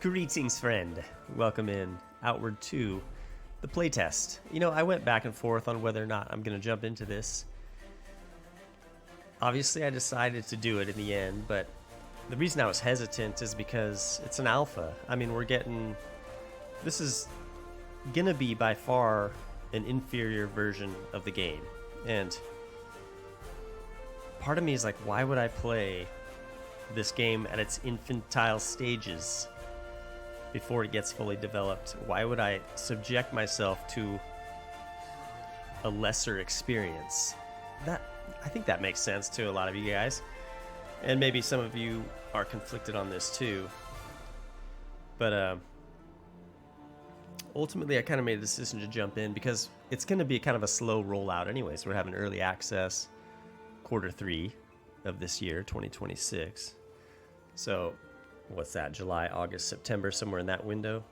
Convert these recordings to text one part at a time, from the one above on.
Greetings, friend. Welcome in Outward 2, the playtest. You know, I went back and forth on whether or not I'm going to jump into this. Obviously, I decided to do it in the end, but the reason I was hesitant is because it's an alpha. I mean, this is going to be by far an inferior version of the game. And part of me is like, why would I play this game at its infantile stages before it gets fully developed? Why would I subject myself to a lesser experience? I think that makes sense to a lot of you guys, and maybe some of you are conflicted on this too. But ultimately, I kind of made a decision to jump in because it's going to be kind of a slow rollout anyways. We're having early access Q3 of this year, 2026. So what's that, July, August, September, somewhere in that window.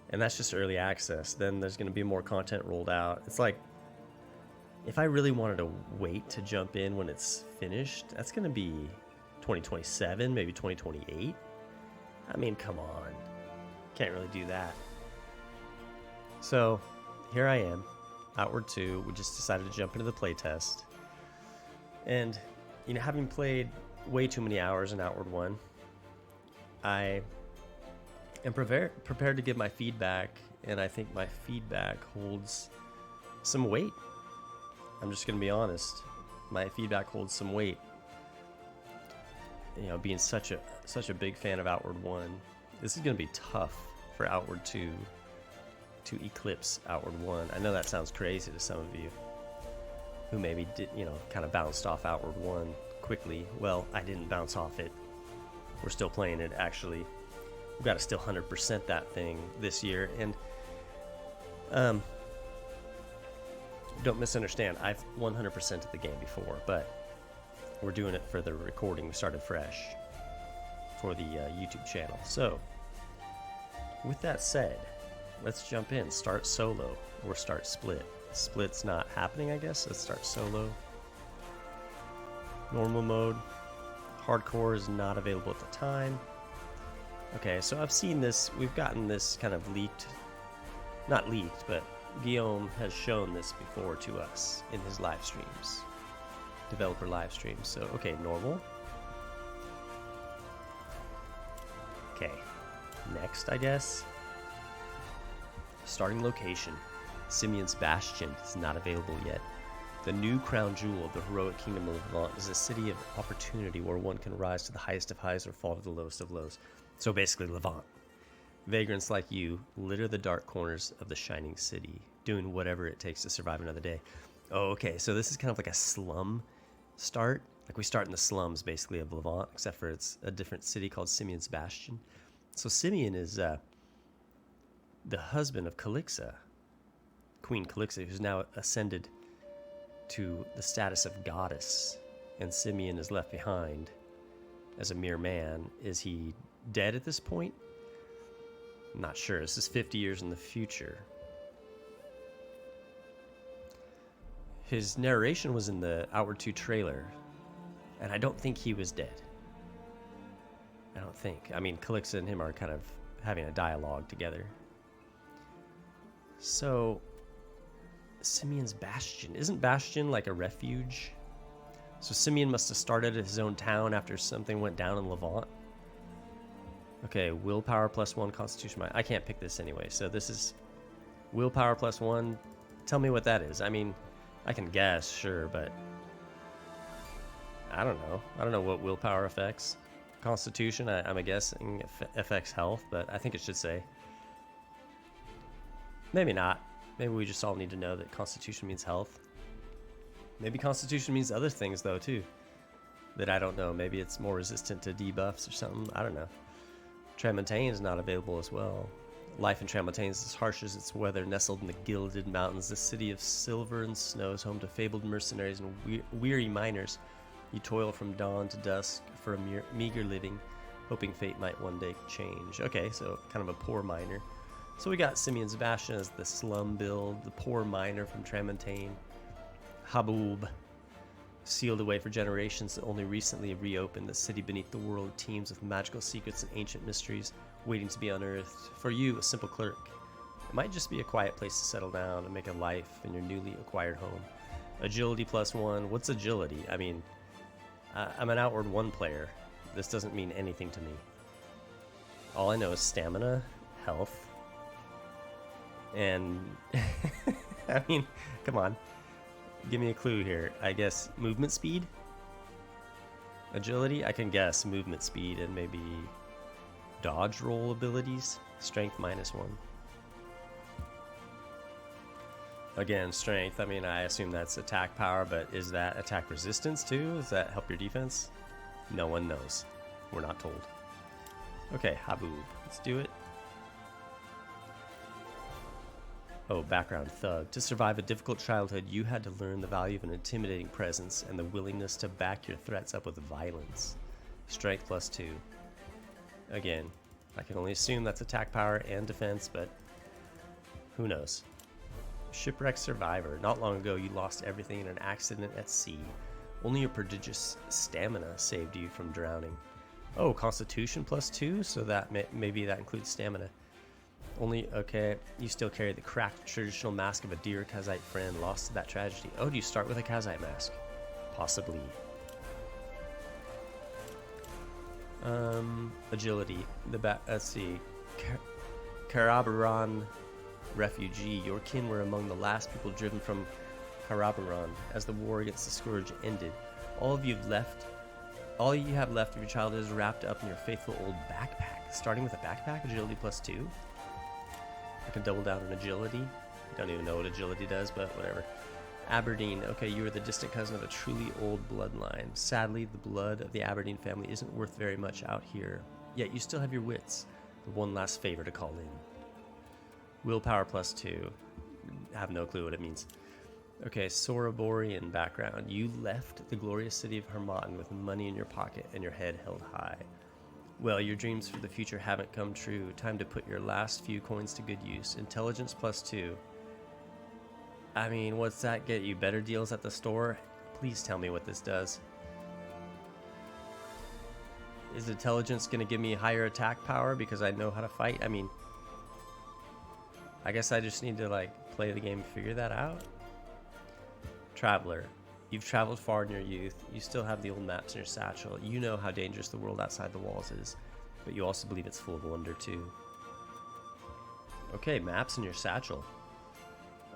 And that's just early access. Then there's going to be more content rolled out. It's like, if I really wanted to wait to jump in when it's finished, that's going to be 2027, maybe 2028. I mean, come on. Can't really do that. So here I am, Outward 2. We just decided to jump into the playtest. And, you know, having played way too many hours in Outward 1, I am prepared to give my feedback, and I think my feedback holds some weight. I'm just going to be honest. My feedback holds some weight. You know, being such a big fan of Outward 1, this is going to be tough for Outward 2 to eclipse Outward 1. I know that sounds crazy to some of you who maybe did, you know, kind of bounced off Outward 1 quickly. Well, I didn't bounce off it. We're still playing it, actually. We've got to still 100% that thing this year. And don't misunderstand, I've 100%ed the game before, but we're doing it for the recording. We started fresh for the YouTube channel. So with that said, let's jump in. Start solo or start split. Split's not happening, I guess. Let's start solo. Normal mode. Hardcore is not available at the time. Okay, so I've seen this. We've gotten this kind of leaked. Not leaked, but Guillaume has shown this before to us in his live streams. Developer live streams. So, okay, normal. Okay, next, I guess. Starting location. Simeon's Bastion is not available yet. The new crown jewel of the heroic kingdom of Levant is a city of opportunity where one can rise to the highest of highs or fall to the lowest of lows. So basically, Levant. Vagrants like you litter the dark corners of the shining city, doing whatever it takes to survive another day. Oh, okay, so this is kind of like a slum start. Like we start in the slums, basically, of Levant, except for it's a different city called Simeon's Bastion. So Simeon is the husband of Calixa, Queen Calixa, who's now ascended to the status of goddess, and Simeon is left behind as a mere man. Is he dead at this point? I'm not sure. This is 50 years in the future. His narration was in the Outward 2 trailer, and I don't think he was dead. I don't think. I mean, Calixa and him are kind of having a dialogue together. So Simeon's Bastion. Isn't Bastion like a refuge? So Simeon must have started at his own town after something went down in Levant. Okay, willpower +1, constitution -. I can't pick this anyway, so this is willpower +1. Tell me what that is. I mean, I can guess, sure, but I don't know. I don't know what willpower affects. Constitution, I'm guessing affects health, but I think it should say. Maybe not. Maybe we just all need to know that Constitution means health. Maybe Constitution means other things, though, too, that I don't know. Maybe it's more resistant to debuffs or something. I don't know. Tramontane is not available as well. Life in Tramontane is as harsh as its weather. Nestled in the gilded mountains, the city of silver and snow is home to fabled mercenaries and weary miners. You toil from dawn to dusk for a meager living, hoping fate might one day change. Okay, so kind of a poor miner. So we got Simeon's Bastion as the slum build, the poor miner from Tramontane, Haboob, Sealed away for generations and only recently reopened, the city beneath the world teems with magical secrets and ancient mysteries waiting to be unearthed. For you, a simple clerk, it might just be a quiet place to settle down and make a life in your newly acquired home. Agility +1. What's agility? I mean, I'm an Outward 1 player. This doesn't mean anything to me. All I know is stamina, health, and I mean, come on. Give me a clue here. I guess movement speed? Agility? I can guess movement speed and maybe dodge roll abilities. Strength -1. Again, strength. I mean, I assume that's attack power, but is that attack resistance too? Does that help your defense? No one knows. We're not told. Okay, Haboob. Let's do it. Oh, background thug. To survive a difficult childhood, you had to learn the value of an intimidating presence and the willingness to back your threats up with violence. Strength +2. Again, I can only assume that's attack power and defense, but who knows? Shipwreck survivor. Not long ago, you lost everything in an accident at sea. Only your prodigious stamina saved you from drowning. Oh, Constitution +2, so that maybe that includes stamina. Only, okay, you still carry the cracked traditional mask of a dear Kazite friend lost to that tragedy. Oh, do you start with a Kazite mask? Possibly. Agility. Let's see. Karabaran refugee. Your kin were among the last people driven from Karabaran as the war against the Scourge ended. All you have left of your childhood is wrapped up in your faithful old backpack. Starting with a backpack, agility +2. I can double down on agility. Don't even know what agility does, but whatever. Aberdeen. Okay, you are the distant cousin of a truly old bloodline. Sadly, the blood of the Aberdeen family isn't worth very much out here. Yet you still have your wits. The one last favor to call in. Willpower +2. I have no clue what it means. Okay, Soraborian background. You left the glorious city of Hermotten with money in your pocket and your head held high. Well, your dreams for the future haven't come true. Time to put your last few coins to good use. Intelligence +2. I mean, what's that get you? Better deals at the store? Please tell me what this does. Is intelligence going to give me higher attack power because I know how to fight? I mean, I guess I just need to, like, play the game and figure that out. Traveler. You've traveled far in your youth. You still have the old maps in your satchel. You know how dangerous the world outside the walls is, but you also believe it's full of wonder too. Okay, maps in your satchel.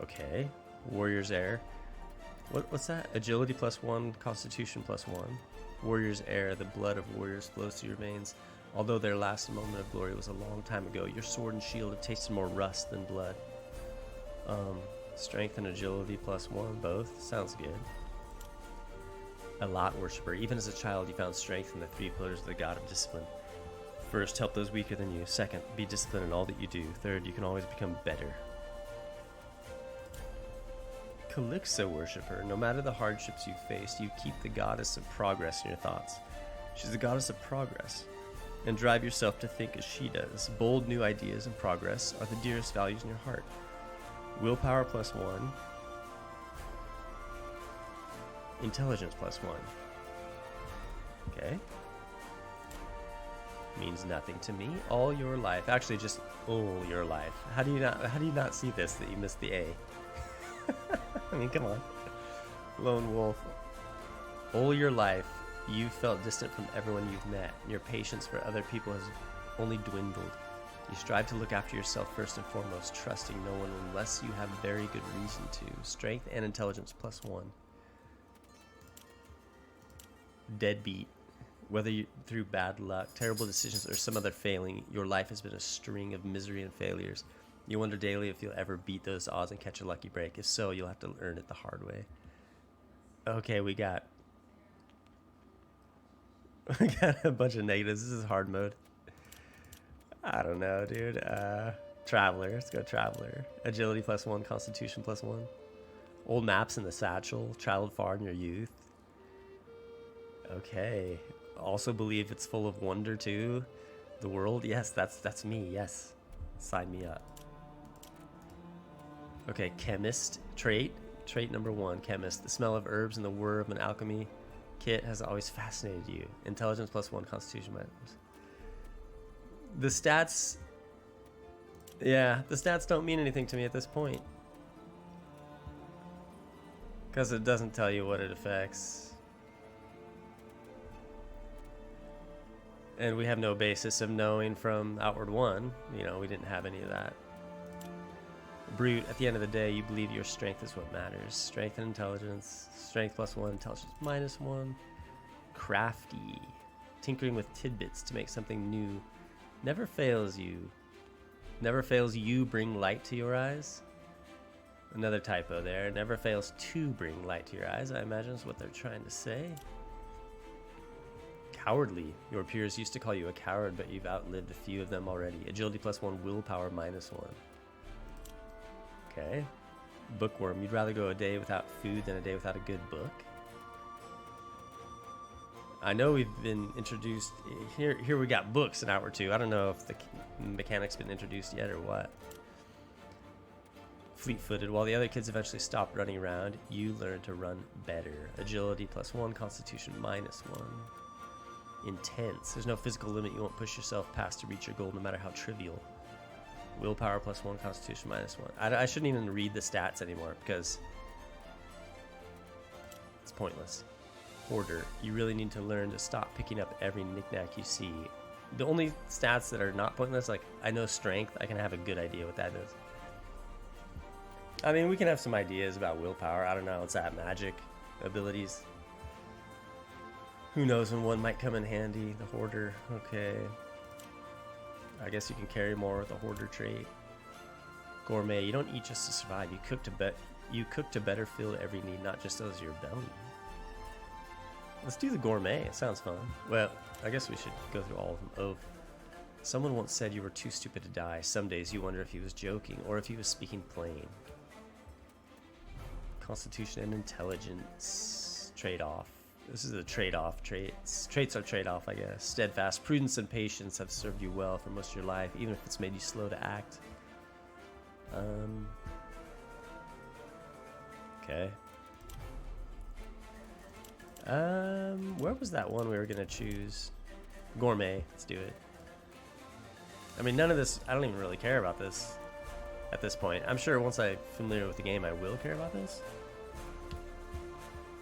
Okay, Warrior's Heir. What's that? Agility +1, Constitution +1. Warrior's Heir. The blood of warriors flows through your veins. Although their last moment of glory was a long time ago, your sword and shield have tasted more rust than blood. Strength and agility +1, both. Sounds good. A lot worshiper. Even as a child, you found strength in the 3 pillars of the god of discipline. First, help those weaker than you. Second, be disciplined in all that you do. Third, you can always become better. Calypso worshiper. No matter the hardships you've faced, you keep the goddess of progress in your thoughts. She's the goddess of progress. And drive yourself to think as she does. Bold new ideas and progress are the dearest values in your heart. Willpower +1. Intelligence +1. Okay. Means nothing to me. All your life. Actually, just all your life. How do you not see this, that you missed the A? I mean, come on. Lone wolf. All your life, you've felt distant from everyone you've met. Your patience for other people has only dwindled. You strive to look after yourself first and foremost, trusting no one unless you have very good reason to. Strength and intelligence +1. Deadbeat. Whether through bad luck, terrible decisions, or some other failing, your life has been a string of misery and failures. You wonder daily if you'll ever beat those odds and catch a lucky break. If so, you'll have to earn it the hard way. Okay, we got a bunch of negatives. This is hard mode. I don't know, dude. Traveler. Let's go Traveler. Agility +1, Constitution +1. Old maps in the satchel. Traveled far in your youth. Okay. Also believe it's full of wonder too. The world. Yes, that's me. Yes. Sign me up. Okay, chemist trait. Trait number 1, chemist. The smell of herbs and the whir of an alchemy kit has always fascinated you. Intelligence +1, constitution minus. The stats... Yeah, the stats don't mean anything to me at this point. Because it doesn't tell you what it affects. And we have no basis of knowing from Outward 1. You know, we didn't have any of that. Brute, at the end of the day, you believe your strength is what matters. Strength and intelligence. Strength +1, intelligence -1. Crafty. Tinkering with tidbits to make something new. Never fails you. Never fails you bring light to your eyes. Another typo there. Never fails to bring light to your eyes, I imagine is what they're trying to say. Cowardly. Your peers used to call you a coward, but you've outlived a few of them already. Agility +1, willpower -1. Okay. Bookworm. You'd rather go a day without food than a day without a good book. I know we've been introduced here we got books in Outward 2. I don't know if the mechanic's been introduced yet or what. Fleet-footed. While the other kids eventually stopped running around, you learned to run better. Agility +1, constitution -1. Intense. There's no physical limit you won't push yourself past to reach your goal, no matter how trivial. Willpower +1, constitution -1. I shouldn't even read the stats anymore because it's pointless. Hoarder. You really need to learn to stop picking up every knickknack you see. The only stats that are not pointless, like I know strength, I can have a good idea what that is. I mean, we can have some ideas about willpower. I don't know, it's that magic abilities. Who knows when one might come in handy. The hoarder. Okay. I guess you can carry more with a hoarder trait. Gourmet. You don't eat just to survive. You cook to better fill every need, not just those of your belly. Let's do the gourmet. It sounds fun. Well, I guess we should go through all of them. Oh, someone once said you were too stupid to die. Some days you wonder if he was joking or if he was speaking plain. Constitution and intelligence trade-off. This is a trade-off. Traits are trade-off, I guess. Steadfast. Prudence and patience have served you well for most of your life, even if it's made you slow to act. Okay. Where was that one we were gonna choose? Gourmet. Let's do it. I mean, none of this, I don't even really care about this at this point. I'm sure once I'm familiar with the game, I will care about this.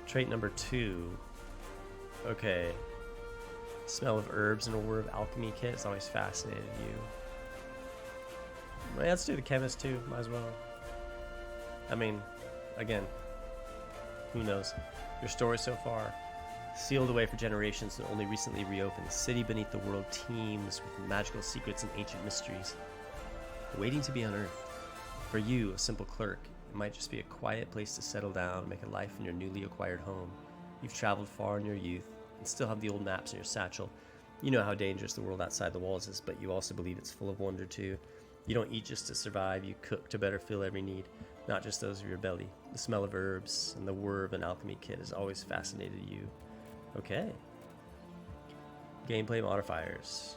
Trait number 2. Okay. Smell of herbs and a whir of alchemy kit has always fascinated you. Well, let's do the chemist too. Might as well. I mean, again, who knows? Your story so far. Sealed away for generations and only recently reopened. The city beneath the world teems with magical secrets and ancient mysteries, waiting to be unearthed. For you, a simple clerk, it might just be a quiet place to settle down and make a life in your newly acquired home. You've traveled far in your youth and still have the old maps in your satchel. You know how dangerous the world outside the walls is, but you also believe it's full of wonder too. You don't eat just to survive, you cook to better fill every need, not just those of your belly. The smell of herbs and the whir of an alchemy kit has always fascinated you. Okay. Gameplay modifiers.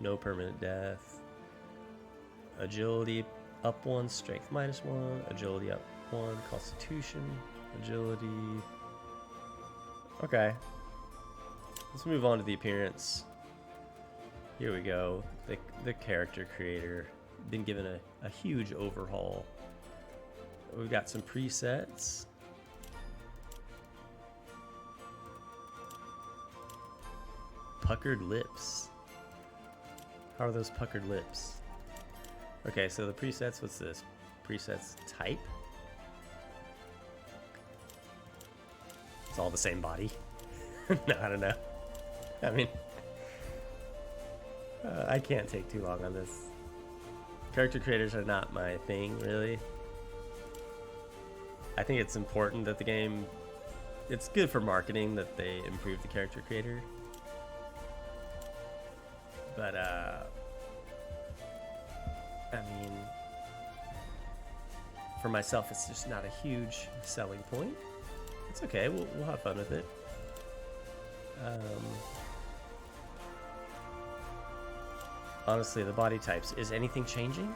No permanent death. Agility up 1, strength -1, agility up 1, constitution, agility. Okay. Let's move on to the appearance. Here we go. The character creator. Been given a huge overhaul. We've got some presets. Puckered lips. How are those puckered lips? Okay, so the presets, what's this? Presets type. It's all the same body. No, I don't know. I mean, I can't take too long on this. Character creators are not my thing, really. I think it's important that the game, it's good for marketing that they improve the character creator. But, I mean, for myself, it's just not a huge selling point. It's okay, we'll have fun with it. Honestly, the body types, is anything changing?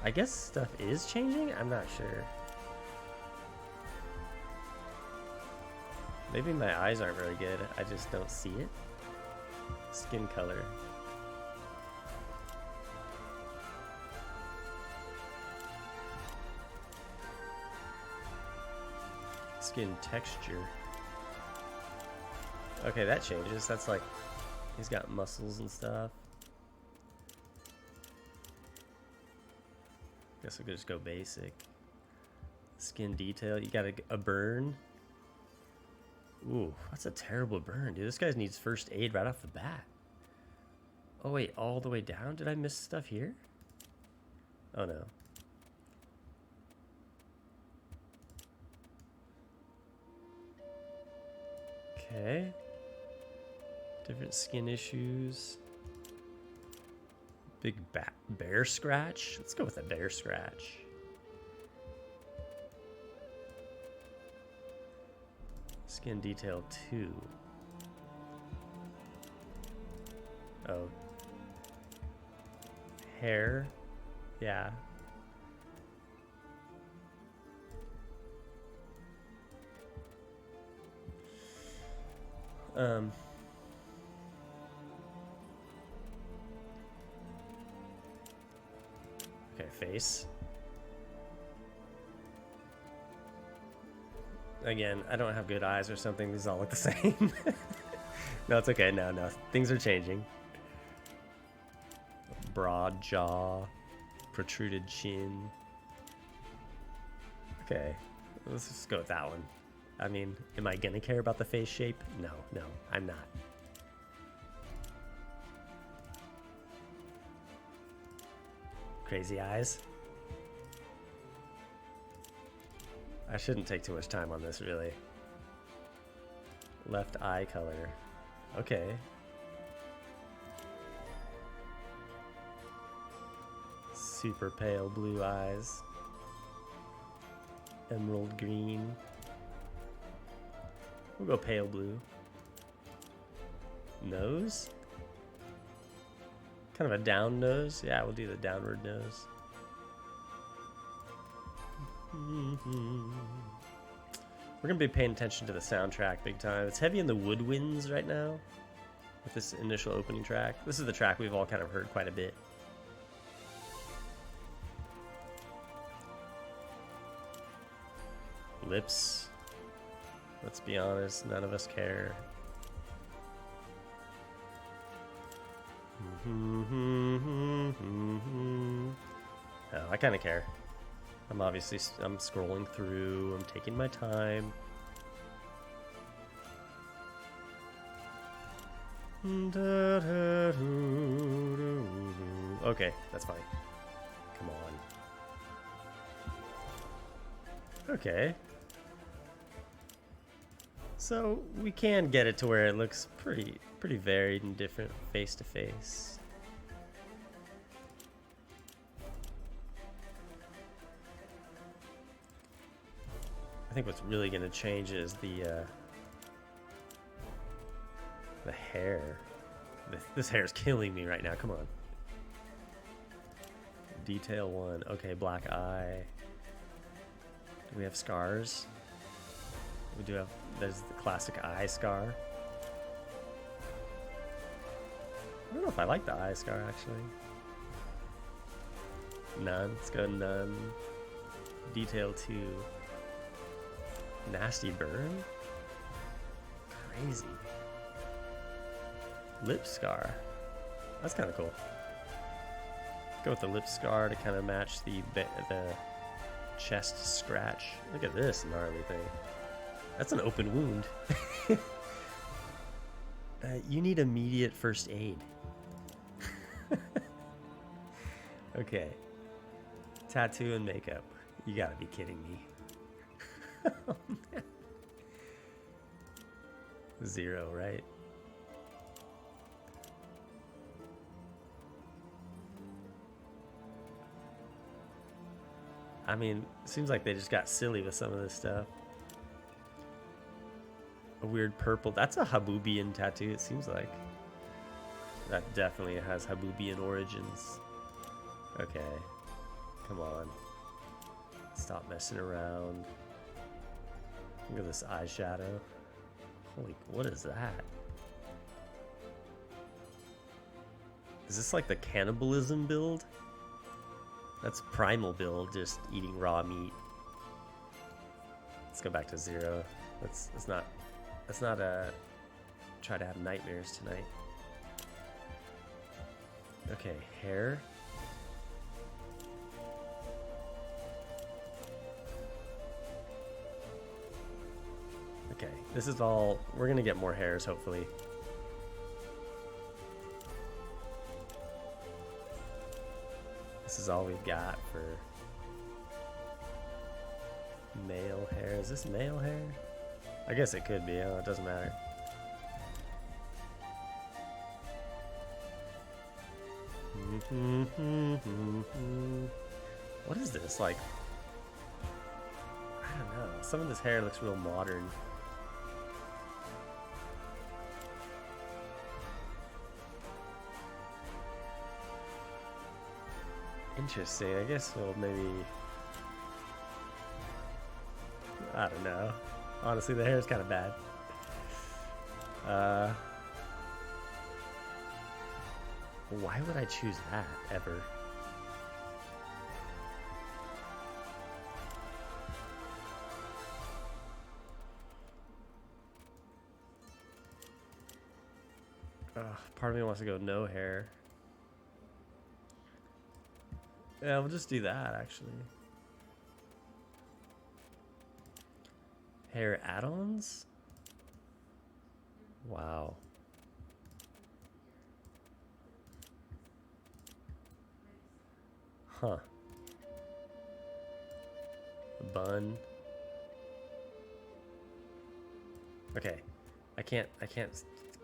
I guess stuff is changing? I'm not sure. Maybe my eyes aren't very good. I just don't see it. Skin color. Skin texture. Okay, that changes. That's like, he's got muscles and stuff. Guess we could just go basic. Skin detail. You got a burn. Ooh, that's a terrible burn, dude. This guy needs first aid right off the bat. Oh, wait, all the way down? Did I miss stuff here? Oh, no. Okay. Different skin issues. Big bear scratch. Let's go with a bear scratch. Skin detail 2. Oh. Hair. Yeah. Okay, face. Again, I don't have good eyes or something. These all look the same. No, it's okay. No. Things are changing. Broad jaw. Protruded chin. Okay. Let's just go with that one. I mean, am I gonna care about the face shape? No, I'm not. Crazy eyes. I shouldn't take too much time on this, really. Left eye color. Okay. Super pale blue eyes. Emerald green. We'll go pale blue. Nose? Kind of a down nose? Yeah, we'll do the downward nose. We're gonna be paying attention to the soundtrack big time. It's heavy in the woodwinds right now with this initial opening track. This is the track we've all kind of heard quite a bit. Lips. Let's be honest, none of us care. Oh, I kind of care. I'm scrolling through, I'm taking my time. Okay, that's fine. Come on. Okay. So we can get it to where it looks pretty varied and different face to face. I think what's really going to change is the hair. This hair is killing me right now. Come on. Detail 1. Okay, black eye. Do we have scars? We do have. There's the classic eye scar. I don't know if I like the eye scar actually. None. Let's go none. Detail 2. Nasty burn? Crazy. Lip scar. That's kind of cool. Go with the lip scar to kind of match the chest scratch. Look at this gnarly thing. That's an open wound. You need immediate first aid. Okay. Tattoo and makeup. You gotta be kidding me. Oh, man. 0, right? I mean, it seems like they just got silly with some of this stuff. A weird purple. That's a Haboobian tattoo, it seems like. That definitely has Haboobian origins. Okay. Come on. Stop messing around. Look at this eyeshadow. Holy, what is that? Is this like the cannibalism build? That's primal build, just eating raw meat. Let's go back to 0. Let's not try to have nightmares tonight. Okay, hair. Okay, this is all, we're gonna get more hairs hopefully. This is all we've got for male hair. Is this male hair? I guess it could be, it doesn't matter. What is this? Like, I don't know. Some of this hair looks real modern. Interesting. I guess we'll maybe... I don't know. Honestly, the hair is kind of bad. Why would I choose that, ever? Part of me wants to go no hair. Yeah, we'll just do that, actually. Hair add-ons? Wow. Huh. Bun. Okay. I can't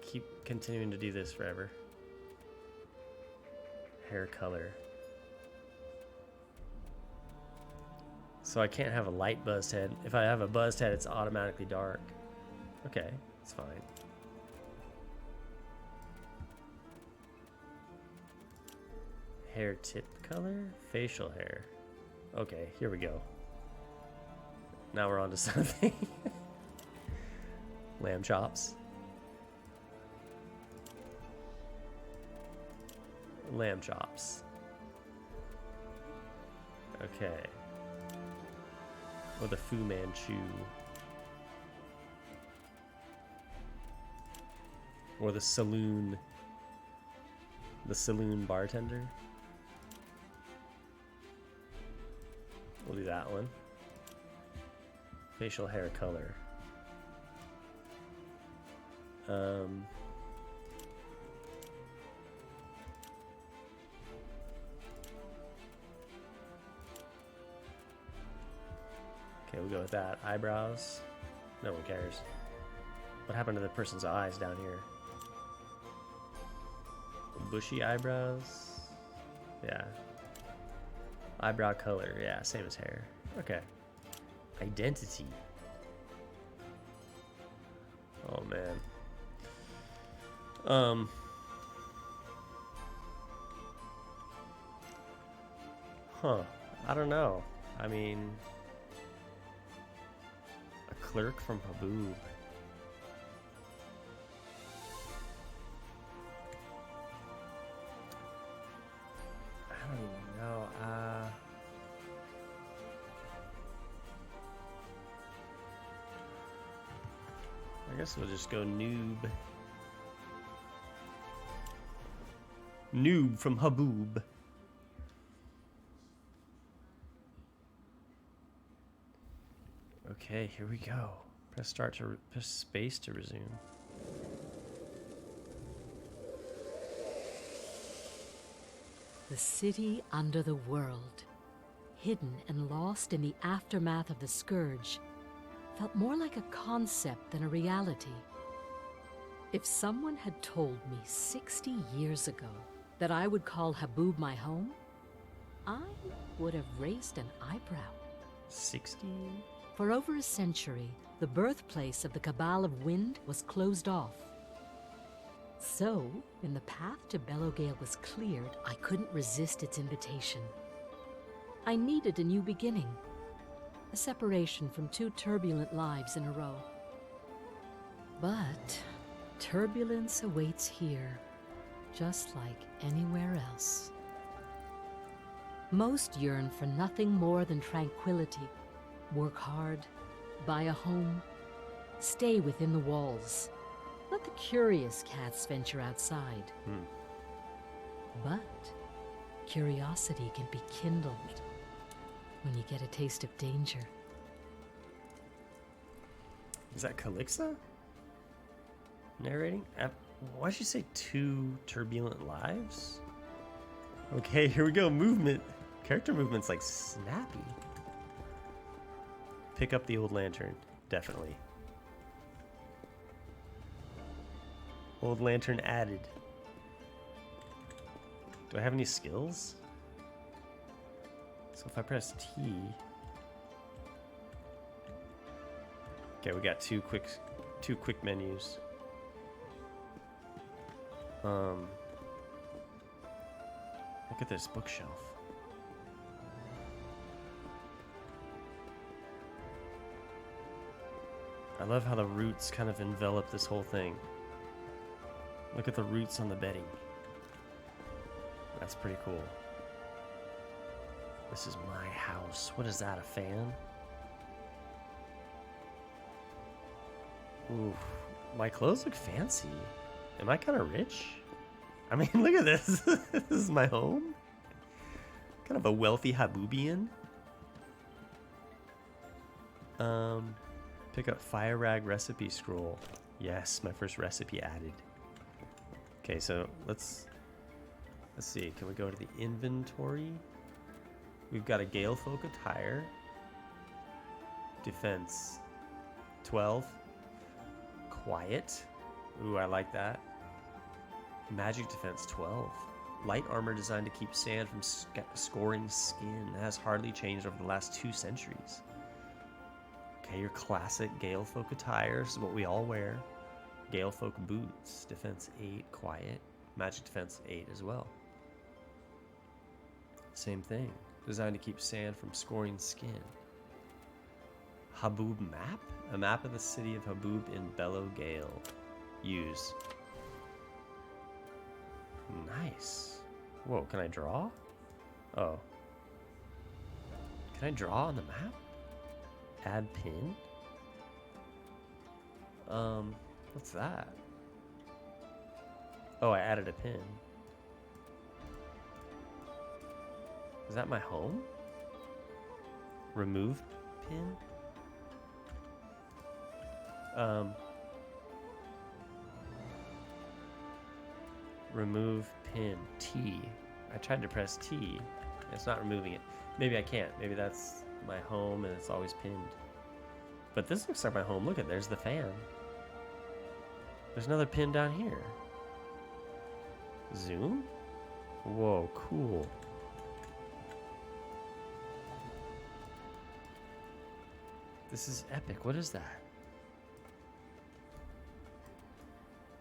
keep continuing to do this forever. Hair color. So I can't have a light buzzed head. If I have a buzzed head, it's automatically dark. Okay, it's fine. Hair tip color? Facial hair. Okay, here we go. Now we're on to something. Lamb chops. Lamb chops. Okay. Or the Fu Manchu. Or the saloon bartender. We'll do that one. Facial hair color. Okay, we'll go with that. Eyebrows. No one cares. What happened to the person's eyes down here? Bushy eyebrows. Yeah. Eyebrow color. Yeah, same as hair. Okay. Identity. Oh man. Huh. I don't know. I mean, a clerk from Haboob. I don't even know. I guess we'll just go noob. Noob from Haboob. Okay, here we go. Press space to resume. The city under the world, hidden and lost in the aftermath of the scourge, felt more like a concept than a reality. If someone had told me 60 years ago that I would call Haboob my home, I would have raised an eyebrow. 60? For over a century, the birthplace of the Cabal of Wind was closed off. So, when the path to Bellowgale was cleared, I couldn't resist its invitation. I needed a new beginning. A separation from 2 turbulent lives in a row. But turbulence awaits here, just like anywhere else. Most yearn for nothing more than tranquility. Work hard, buy a home, stay within the walls. Let the curious cats venture outside. But curiosity can be kindled when you get a taste of danger. Is that Calixa narrating? Why'd you say 2 turbulent lives? Okay, here we go. Movement. Character movement's like snappy. Pick up the old lantern. Definitely. Old lantern added. Do I have any skills? So if I press T... Okay, we got two quick menus. Look at this bookshelf. I love how the roots kind of envelop this whole thing. Look at the roots on the bedding. That's pretty cool. This is my house. What is that, a fan? Ooh, my clothes look fancy. Am I kind of rich? I mean, look at this. This is my home. Kind of a wealthy Haboobian. Pick up fire rag recipe scroll. Yes, my first recipe added. Okay, so let's see. Can we go to the inventory? We've got a Gale Folk attire. Defense 12. Quiet. Ooh, I like that. Magic defense 12. Light armor designed to keep sand from scoring skin. That has hardly changed over the last 2 centuries. Okay, your classic Gale Folk attire. This is what we all wear. Gale Folk boots. Defense 8. Quiet. Magic defense 8 as well. Same thing. Designed to keep sand from scoring skin. Haboob map? A map of the city of Haboob in Bellow Gale. Use. Nice. Whoa, can I draw? Oh. Can I draw on the map? Add pin? What's that? Oh, I added a pin. Is that my home? Remove pin? Remove pin. T. I tried to press T. It's not removing it. Maybe I can't. Maybe that's my home and it's always pinned. But this looks like my home. Look at, there's the fan. There's another pin down here. Zoom? Whoa, cool. This is epic. What is that?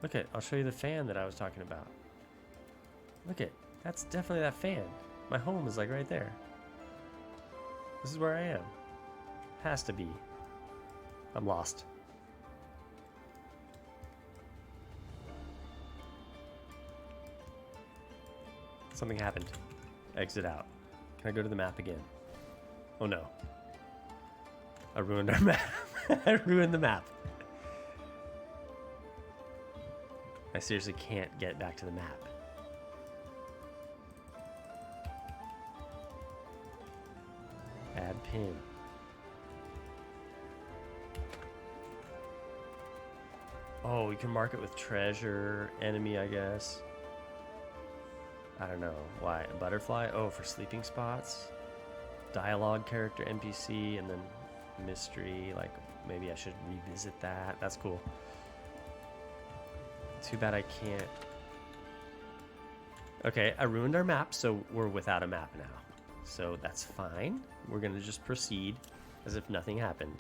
Look at, I'll show you the fan that I was talking about. Look at, that's definitely that fan. My home is like right there. This is where I am. Has to be. I'm lost. Something happened. Exit out. Can I go to the map again? Oh no. I ruined our map. I ruined the map. I seriously can't get back to the map. Add pin. Oh, we can mark it with treasure, enemy, I guess. I don't know. Why? A butterfly? Oh, for sleeping spots. Dialogue character, NPC, and then mystery. Like, maybe I should revisit that. That's cool. Too bad I can't. Okay, I ruined our map, so we're without a map now. So that's fine. We're gonna just proceed as if nothing happened.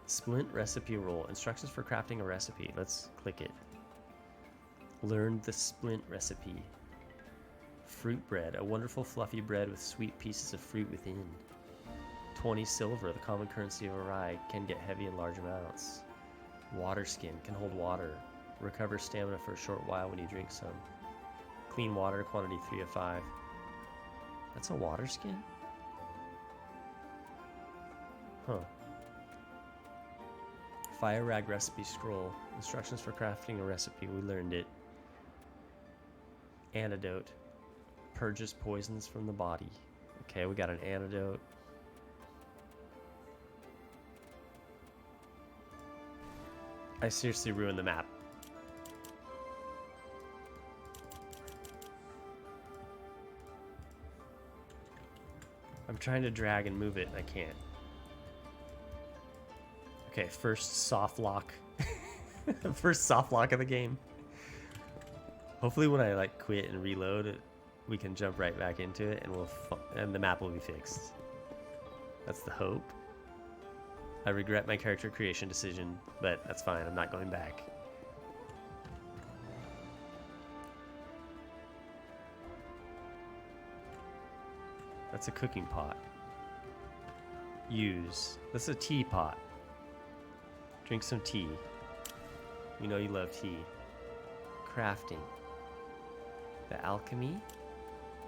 Splint recipe roll. Instructions for crafting a recipe. Let's click it. Learn the splint recipe. Fruit bread, a wonderful fluffy bread with sweet pieces of fruit within. 20 silver, the common currency of Arai, can get heavy in large amounts. Water skin, can hold water. Recover stamina for a short while when you drink some. Clean water, quantity 3 of 5. That's a water skin? Huh. Fire rag recipe scroll. Instructions for crafting a recipe. We learned it. Antidote. Purges poisons from the body. Okay, we got an antidote. I seriously ruined the map. I'm trying to drag and move it, and I can't. Okay, first soft lock. First soft lock of the game. Hopefully when I like quit and reload, we can jump right back into it and the map will be fixed. That's the hope. I regret my character creation decision, but that's fine. I'm not going back. That's a cooking pot. Use. That's a teapot. Drink some tea. We know you love tea. Crafting. The alchemy.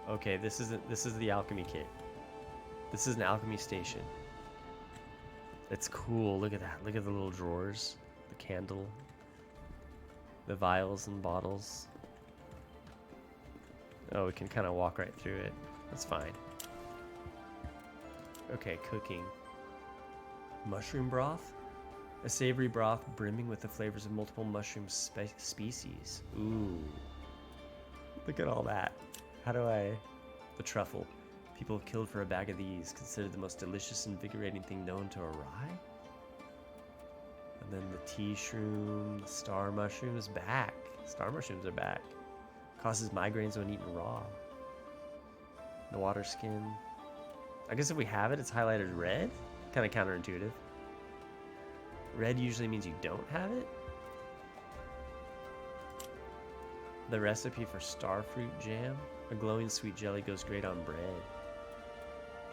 Okay, this is the alchemy kit. This is an alchemy station. It's cool. Look at that. Look at the little drawers. The candle. The vials and bottles. Oh, we can kind of walk right through it. That's fine. Okay, cooking. Mushroom broth. A savory broth brimming with the flavors of multiple mushroom species. Ooh. Look at all that. How do I... The truffle. People killed for a bag of these. Considered the most delicious, invigorating thing known to Arai. And then the tea shroom. The star mushroom is back. Star mushrooms are back. Causes migraines when eaten raw. The water skin. I guess if we have it, it's highlighted red. Kind of counterintuitive. Red usually means you don't have it. The recipe for starfruit jam. A glowing sweet jelly goes great on bread.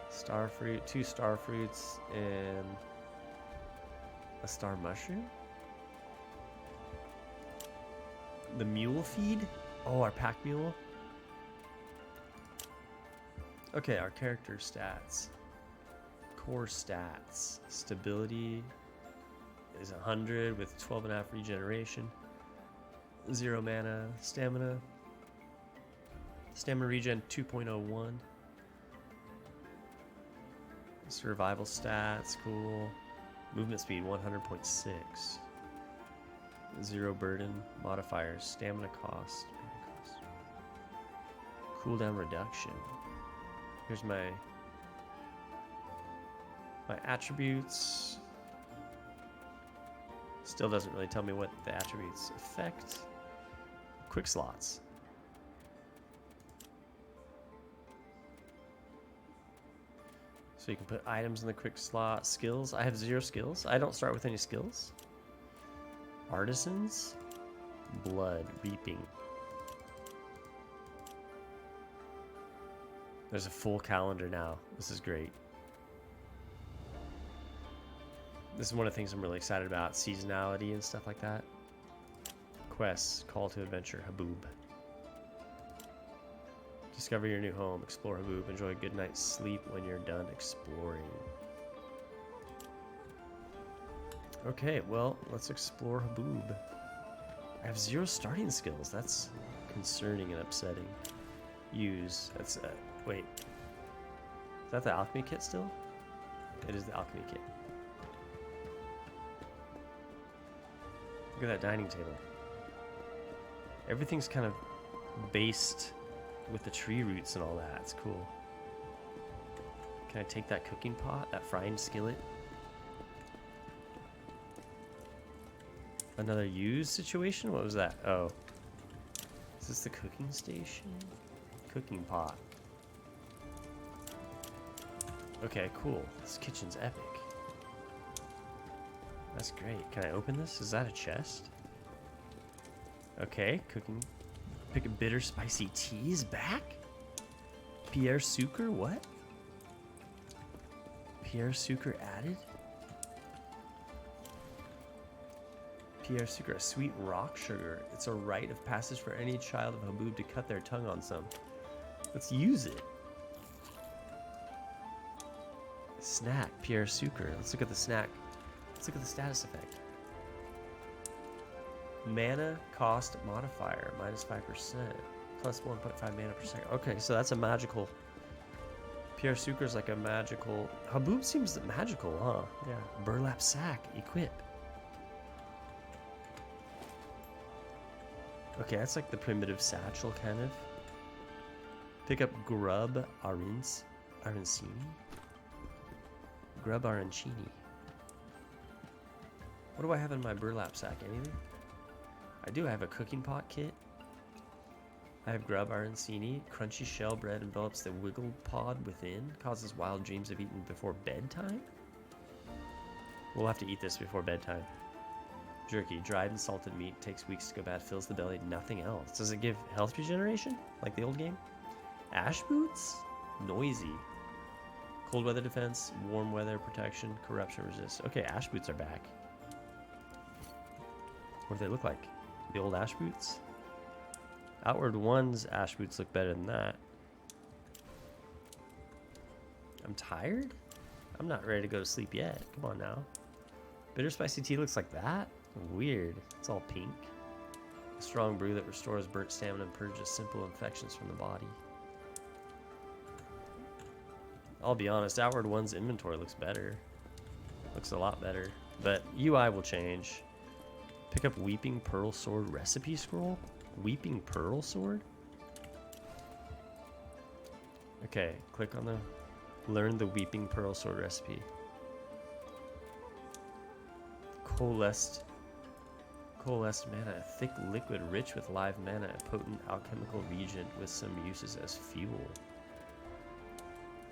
Starfruit, 2 starfruits, and a star mushroom. The mule feed. Oh, our pack mule. Okay, our character stats. Core stats. Stability is 100 with 12.5 regeneration. 0 mana. Stamina. Stamina regen 2.01. Survival stats, cool. Movement speed 100.6. 0 burden. Modifiers. Stamina cost. Cooldown reduction. Here's my attributes. Still doesn't really tell me what the attributes affect. Quick slots. So you can put items in the quick slot. Skills. I have 0 skills. I don't start with any skills. Artisans. Blood. Reaping. There's a full calendar now. This is great. This is one of the things I'm really excited about. Seasonality and stuff like that. Quests. Call to adventure. Haboob. Discover your new home. Explore Haboob. Enjoy a good night's sleep when you're done exploring. Okay, well, let's explore Haboob. I have 0 starting skills. That's concerning and upsetting. Use. That's wait. Is that the alchemy kit still? It is the alchemy kit. Look at that dining table. Everything's kind of based with the tree roots and all that. It's cool. Can I take that cooking pot, that frying skillet? Another use situation? What was that? Oh. Is this the cooking station? Cooking pot. Okay, cool. This kitchen's epic. That's great. Can I open this? Is that a chest? Okay, cooking. Pick a bitter spicy tea is back? Pierre Sucre? What? Pierre Sucre added? Pierre Sucre, a sweet rock sugar. It's a rite of passage for any child of Haboob to cut their tongue on some. Let's use it. Snack, Pierre Sucre. Let's look at the snack. Let's look at the status effect. Mana cost modifier, minus 5%. Plus 1.5 mana per second. Okay, so that's a magical. Pierre Sucre is like a magical. Haboob seems magical, huh? Yeah. Burlap sack, equip. Okay, that's like the primitive satchel, kind of. Pick up Grub Arancini. Grub Arancini. What do I have in my burlap sack? Anything? I do have a cooking pot kit. I have Grub Arancini. Crunchy shell bread envelops the wiggle pod within. Causes wild dreams of eating before bedtime? We'll have to eat this before bedtime. Jerky. Dried and salted meat. Takes weeks to go bad. Fills the belly. Nothing else. Does it give health regeneration? Like the old game? Ash boots? Noisy. Cold weather defense. Warm weather protection. Corruption resist. Okay, ash boots are back. What do they look like? The old ash boots? Outward One's ash boots look better than that. I'm tired? I'm not ready to go to sleep yet. Come on now. Bitter spicy tea looks like that? Weird. It's all pink. A strong brew that restores burnt stamina and purges simple infections from the body. I'll be honest, Outward One's inventory looks better. Looks a lot better. But UI will change. Pick up Weeping Pearl Sword recipe scroll? Weeping Pearl Sword? Okay, click on the learn the Weeping Pearl Sword recipe. Coalesced mana, a thick liquid rich with live mana, a potent alchemical reagent with some uses as fuel.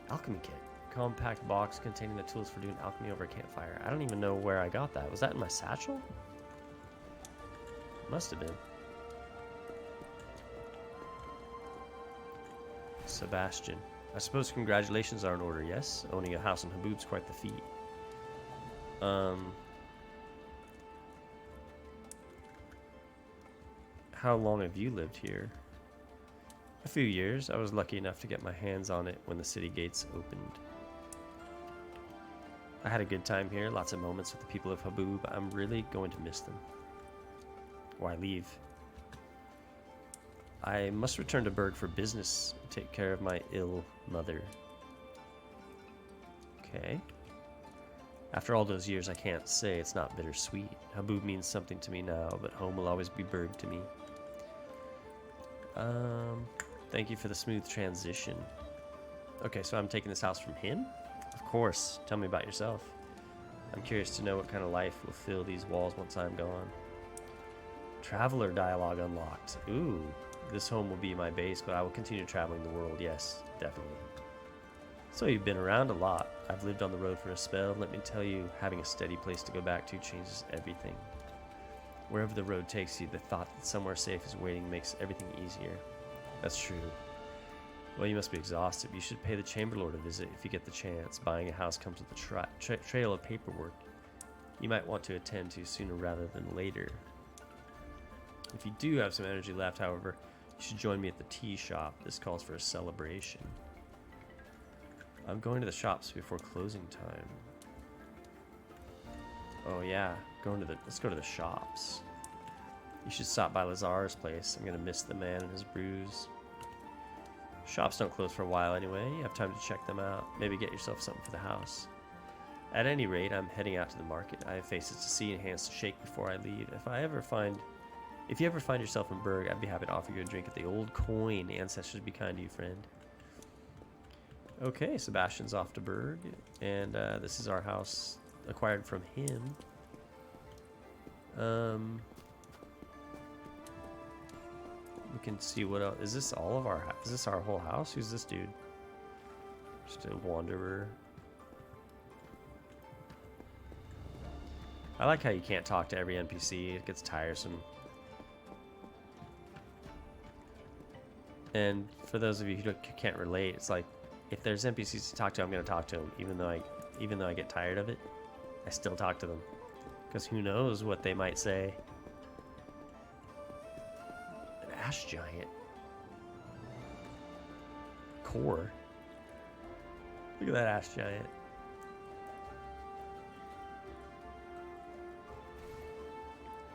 Alchemy kit. Compact box containing the tools for doing alchemy over a campfire. I don't even know where I got that. Was that in my satchel? Must have been. Sebastian. I suppose congratulations are in order, yes? Owning a house in Haboob's quite the feat. How long have you lived here? A few years. I was lucky enough to get my hands on it when the city gates opened. I had a good time here, lots of moments with the people of Haboob. I'm really going to miss them. Why leave? I must return to Berg for business, take care of my ill mother. Okay. After all those years, I can't say it's not bittersweet. Haboob means something to me now, but home will always be Berg to me. Thank you for the smooth transition. Okay, so I'm taking this house from him? Of course. Tell me about yourself. I'm curious to know what kind of life will fill these walls once I'm gone. Traveler dialogue unlocked. Ooh, this home will be my base, but I will continue traveling the world. Yes, definitely. So you've been around a lot. I've lived on the road for a spell. Let me tell you, having a steady place to go back to changes everything. Wherever the road takes you, the thought that somewhere safe is waiting makes everything easier. That's true. Well, you must be exhausted. You should pay the Chamberlord a visit if you get the chance. Buying a house comes with a trail of paperwork you might want to attend to sooner rather than later. If you do have some energy left, however, you should join me at the tea shop. This calls for a celebration. I'm going to the shops before closing time. Oh yeah, let's go to the shops. You should stop by Lazar's place. I'm gonna miss the man and his brews. Shops don't close for a while anyway. You have time to check them out. Maybe get yourself something for the house. At any rate, I'm heading out to the market. I have faces to see and hands to shake before I leave. If you ever find yourself in Berg, I'd be happy to offer you a drink at the Old Coin. Ancestors be kind to you, friend. Okay, Sebastian's off to Berg, and this is our house acquired from him. We can see what else. Is this all of our? Is this our whole house? Who's this dude? Just a wanderer. I like how you can't talk to every NPC. It gets tiresome. And for those of you who can't relate, it's like if there's NPCs to talk to, I'm gonna talk to them, even though I get tired of it. I still talk to them because who knows what they might say. An ash giant. Core. Look at that ash giant.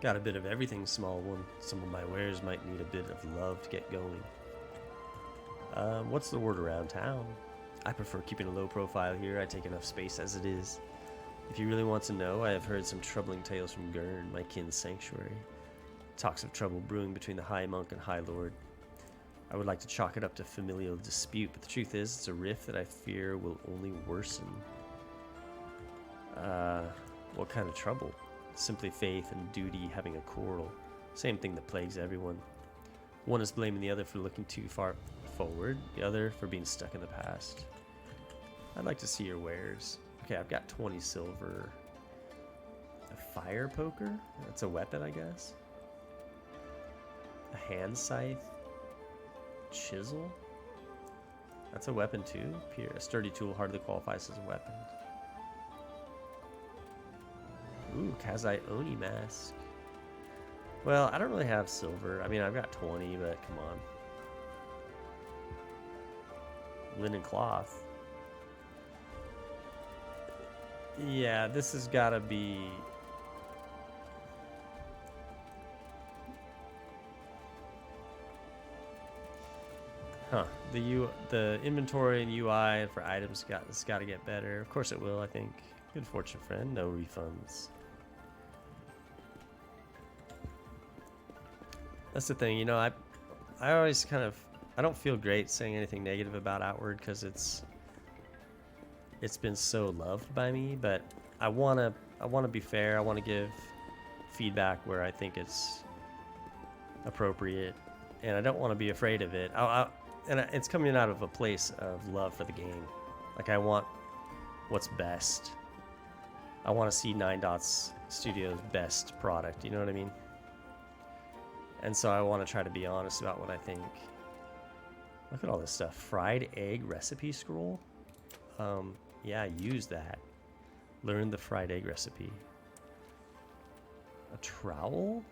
Got a bit of everything, small one. Some of my wares might need a bit of love to get going. What's the word around town? I prefer keeping a low profile here. I take enough space as it is. If you really want to know, I have heard some troubling tales from Gurn, my kin's sanctuary. Talks of trouble brewing between the High Monk and High Lord. I would like to chalk it up to familial dispute, but the truth is, it's a rift that I fear will only worsen. What kind of trouble? Simply faith and duty having a quarrel. Same thing that plagues everyone. One is blaming the other for looking too far forward, the other for being stuck in the past. I'd like to see your wares. Okay, I've got 20 silver. A fire poker? That's a weapon, I guess. A hand scythe. Chisel? That's a weapon too. A sturdy tool hardly qualifies as a weapon. Ooh, Kazai Oni mask. Well, I don't really have silver. I mean, I've got 20, but come on. Linen cloth. Yeah, this has got to be... Huh. The inventory and UI for items it's got to get better. Of course it will, I think. Good fortune, friend. No refunds. That's the thing, you know, I always kind of... I don't feel great saying anything negative about Outward because it's been so loved by me, but I want to be fair. I want to give feedback where I think it's appropriate, and I don't want to be afraid of it. It's coming out of a place of love for the game. Like, I want what's best. I want to see Nine Dots Studios' best product, you know what I mean? And so I want to try to be honest about what I think. Look at all this stuff. Fried egg recipe scroll. Yeah, use that. Learn the fried egg recipe. A trowel?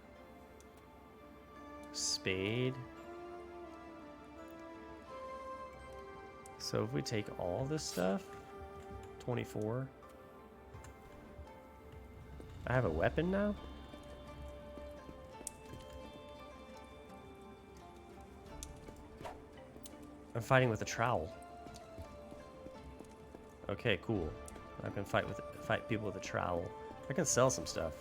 Spade. So if we take all this stuff, 24. I have a weapon now? I'm fighting with a trowel. Okay, cool. I can fight people with a trowel. I can sell some stuff.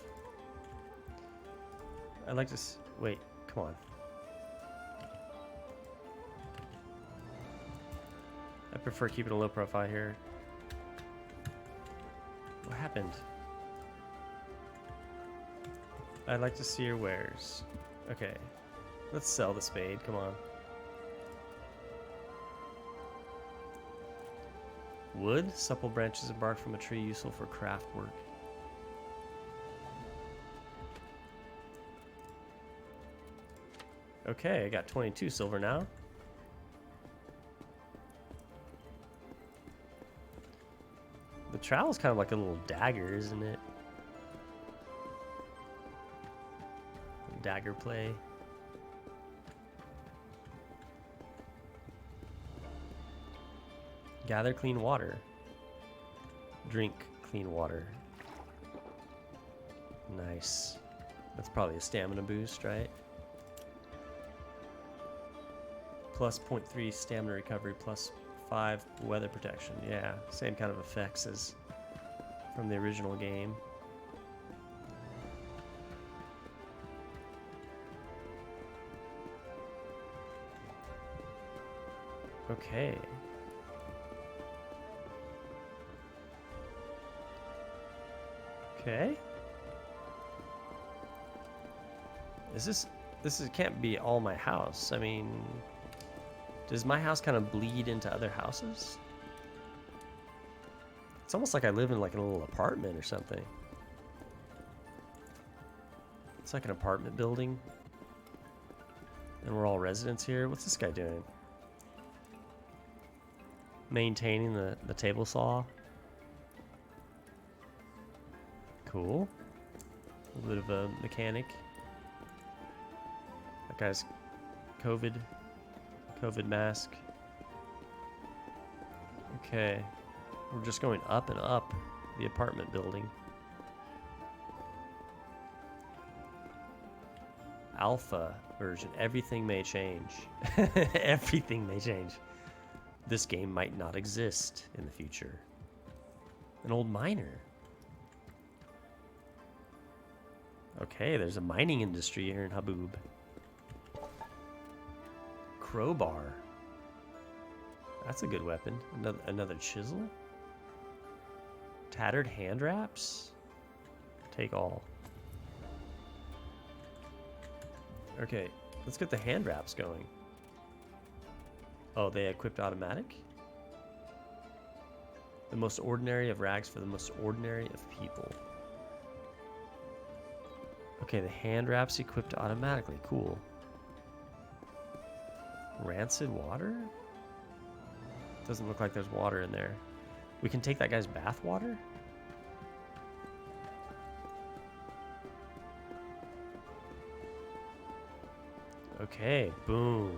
I'd like to wait, come on. I prefer keeping a low profile here. What happened? I'd like to see your wares. Okay. Let's sell the spade, come on. Wood, supple branches of bark from a tree useful for craft work. Okay, I got 22 silver now. The trowel's kind of like a little dagger, isn't it? Dagger play. Gather clean water. Drink clean water. Nice. That's probably a stamina boost, right? Plus 0.3 stamina recovery, plus 5 weather protection. Yeah, same kind of effects as from the original game. Okay. Okay. This can't be all my house. I mean, does my house kind of bleed into other houses? It's almost like I live in like a little apartment or something. It's like an apartment building. And we're all residents here. What's this guy doing? Maintaining the table saw. Cool. A little bit of a mechanic. That guy's COVID mask. Okay. We're just going up and up the apartment building. Alpha version. Everything may change. Everything may change. This game might not exist in the future. An old miner. Okay, there's a mining industry here in Haboob. Crowbar. That's a good weapon. Another chisel. Tattered hand wraps. Take all. Okay, let's get the hand wraps going. Oh, they equipped automatic? The most ordinary of rags for the most ordinary of people. Okay, the hand wraps equipped automatically. Cool. Rancid water? Doesn't look like there's water in there. We can take that guy's bath water? Okay, boom.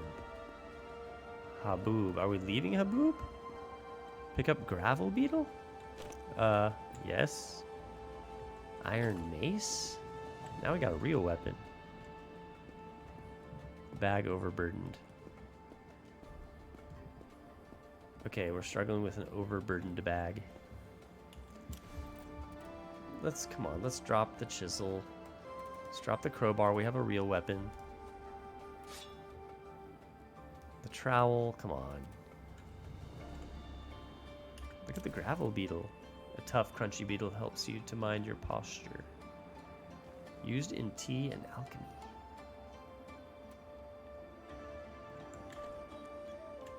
Haboob. Are we leaving Haboob? Pick up gravel beetle? Yes. Iron mace? Now we got a real weapon. Bag overburdened. Okay, we're struggling with an overburdened bag. Come on, let's drop the chisel. Let's drop the crowbar. We have a real weapon. The trowel, come on. Look at the gravel beetle. A tough, crunchy beetle helps you to mind your posture. Used in tea and alchemy.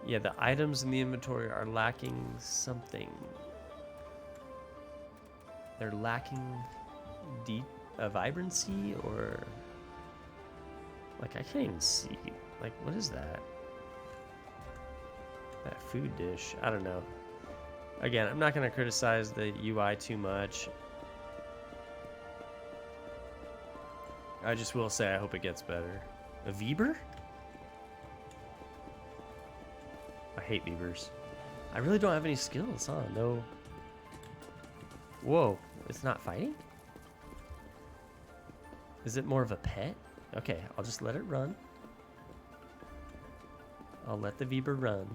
Yeah, the items in the inventory are lacking something. They're lacking vibrancy, or like I can't even see. Like, what is that? That food dish. I don't know. Again, I'm not going to criticize the UI too much. I just will say I hope it gets better. A Weber? I hate Weavers. I really don't have any skills, huh? No. Whoa, it's not fighting? Is it more of a pet? Okay, I'll just let it run. I'll let the Weber run.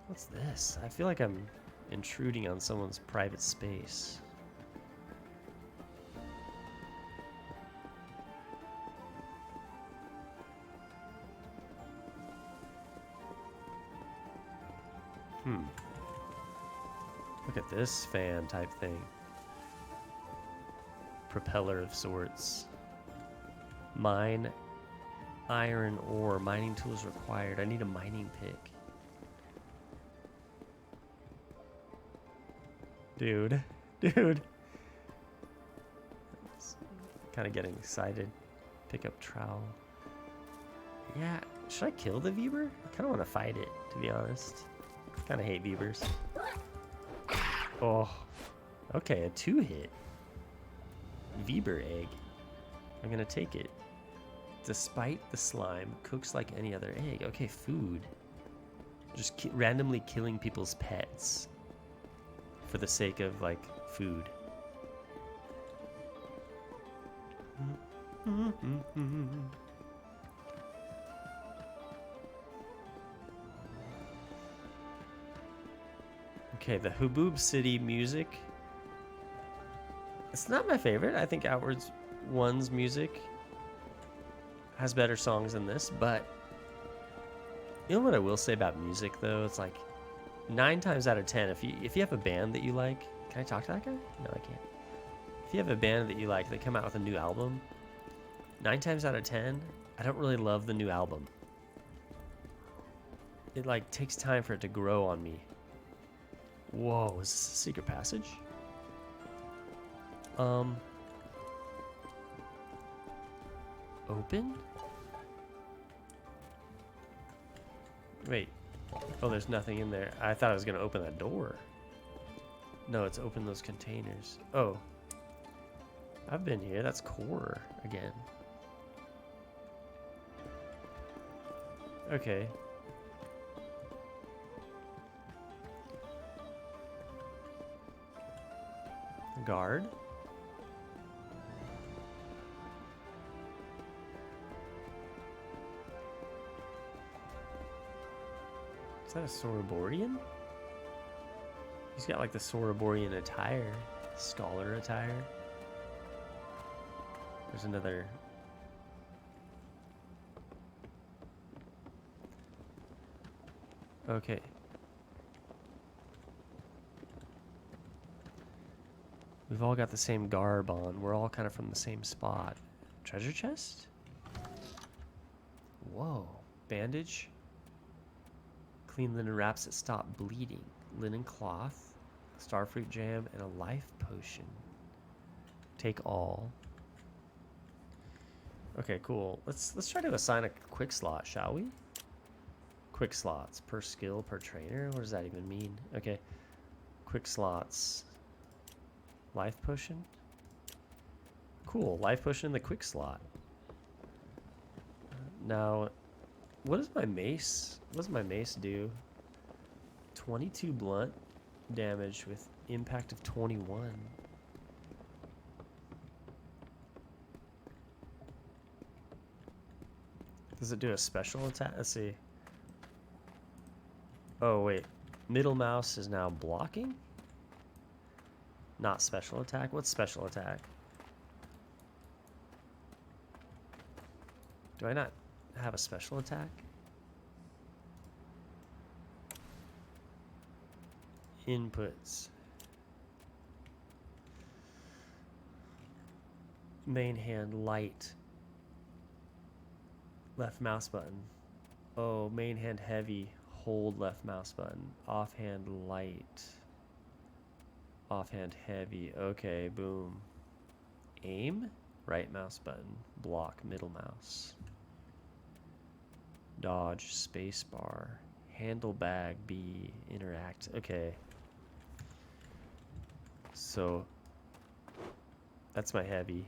What's this? I feel like I'm intruding on someone's private space. Look at this fan type thing. Propeller of sorts. Mine iron ore. Mining tools required. I need a mining pick. Dude. Kind of getting excited. Pick up trowel. Yeah, should I kill the Weber? I kind of want to fight it, to be honest. I kind of hate Weavers. Oh, okay, a 2-hit. Weber egg. I'm gonna take it. Despite the slime, cooks like any other egg. Okay, food. Just randomly killing people's pets for the sake of, like, food. Okay, the Haboob City music. It's not my favorite. I think Outwards 1's music has better songs than this, but you know what I will say about music, though? It's like 9 times out of 10, if you have a band that you like, can I talk to that guy? No, I can't. If you have a band that you like, they come out with a new album, 9 times out of 10, I don't really love the new album. It like takes time for it to grow on me. Whoa, is this a secret passage? Open? Wait. Oh, there's nothing in there. I thought I was going to open that door. No, it's open those containers. Oh. I've been here. That's core again. Okay. Guard. Is that a Soroborian? He's got like the Soroborian attire, scholar attire. There's another. Okay. We've all got the same garb on. We're all kind of from the same spot. Treasure chest? Whoa. Bandage? Clean linen wraps that stop bleeding. Linen cloth. Starfruit jam and a life potion. Take all. Okay, cool. Let's try to assign a quick slot, shall we? Quick slots per skill per trainer. What does that even mean? Okay. Quick slots. Life potion? Cool. Life potion in the quick slot. Now, what does my mace do? 22 blunt damage with impact of 21. Does it do a special attack? Let's see. Oh, wait. Middle mouse is now blocking? Not special attack? What's special attack? Do I not have a special attack? Inputs. Main hand light. Left mouse button. Oh, main hand heavy. Hold left mouse button. Offhand light. Offhand heavy. Okay, boom. Aim. Right mouse button. Block middle mouse. Dodge space bar. Handle bag B. Interact. Okay. So that's my heavy.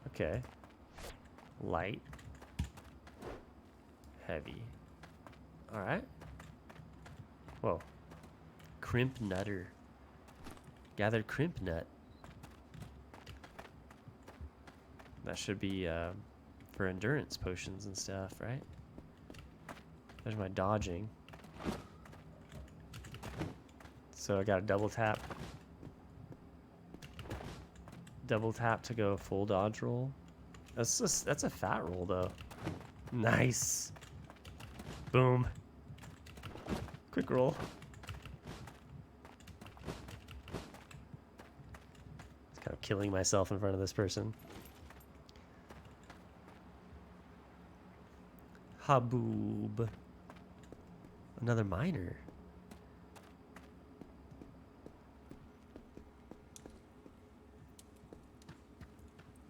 Okay. Light. Heavy. Alright. Whoa. Crimp nutter. Gathered crimp nut. That should be for endurance potions and stuff, right? There's my dodging. So I got a double tap. Double tap to go full dodge roll. That's a fat roll though. Nice. Boom. Quick roll. Just kind of killing myself in front of this person. Haboob. Another miner.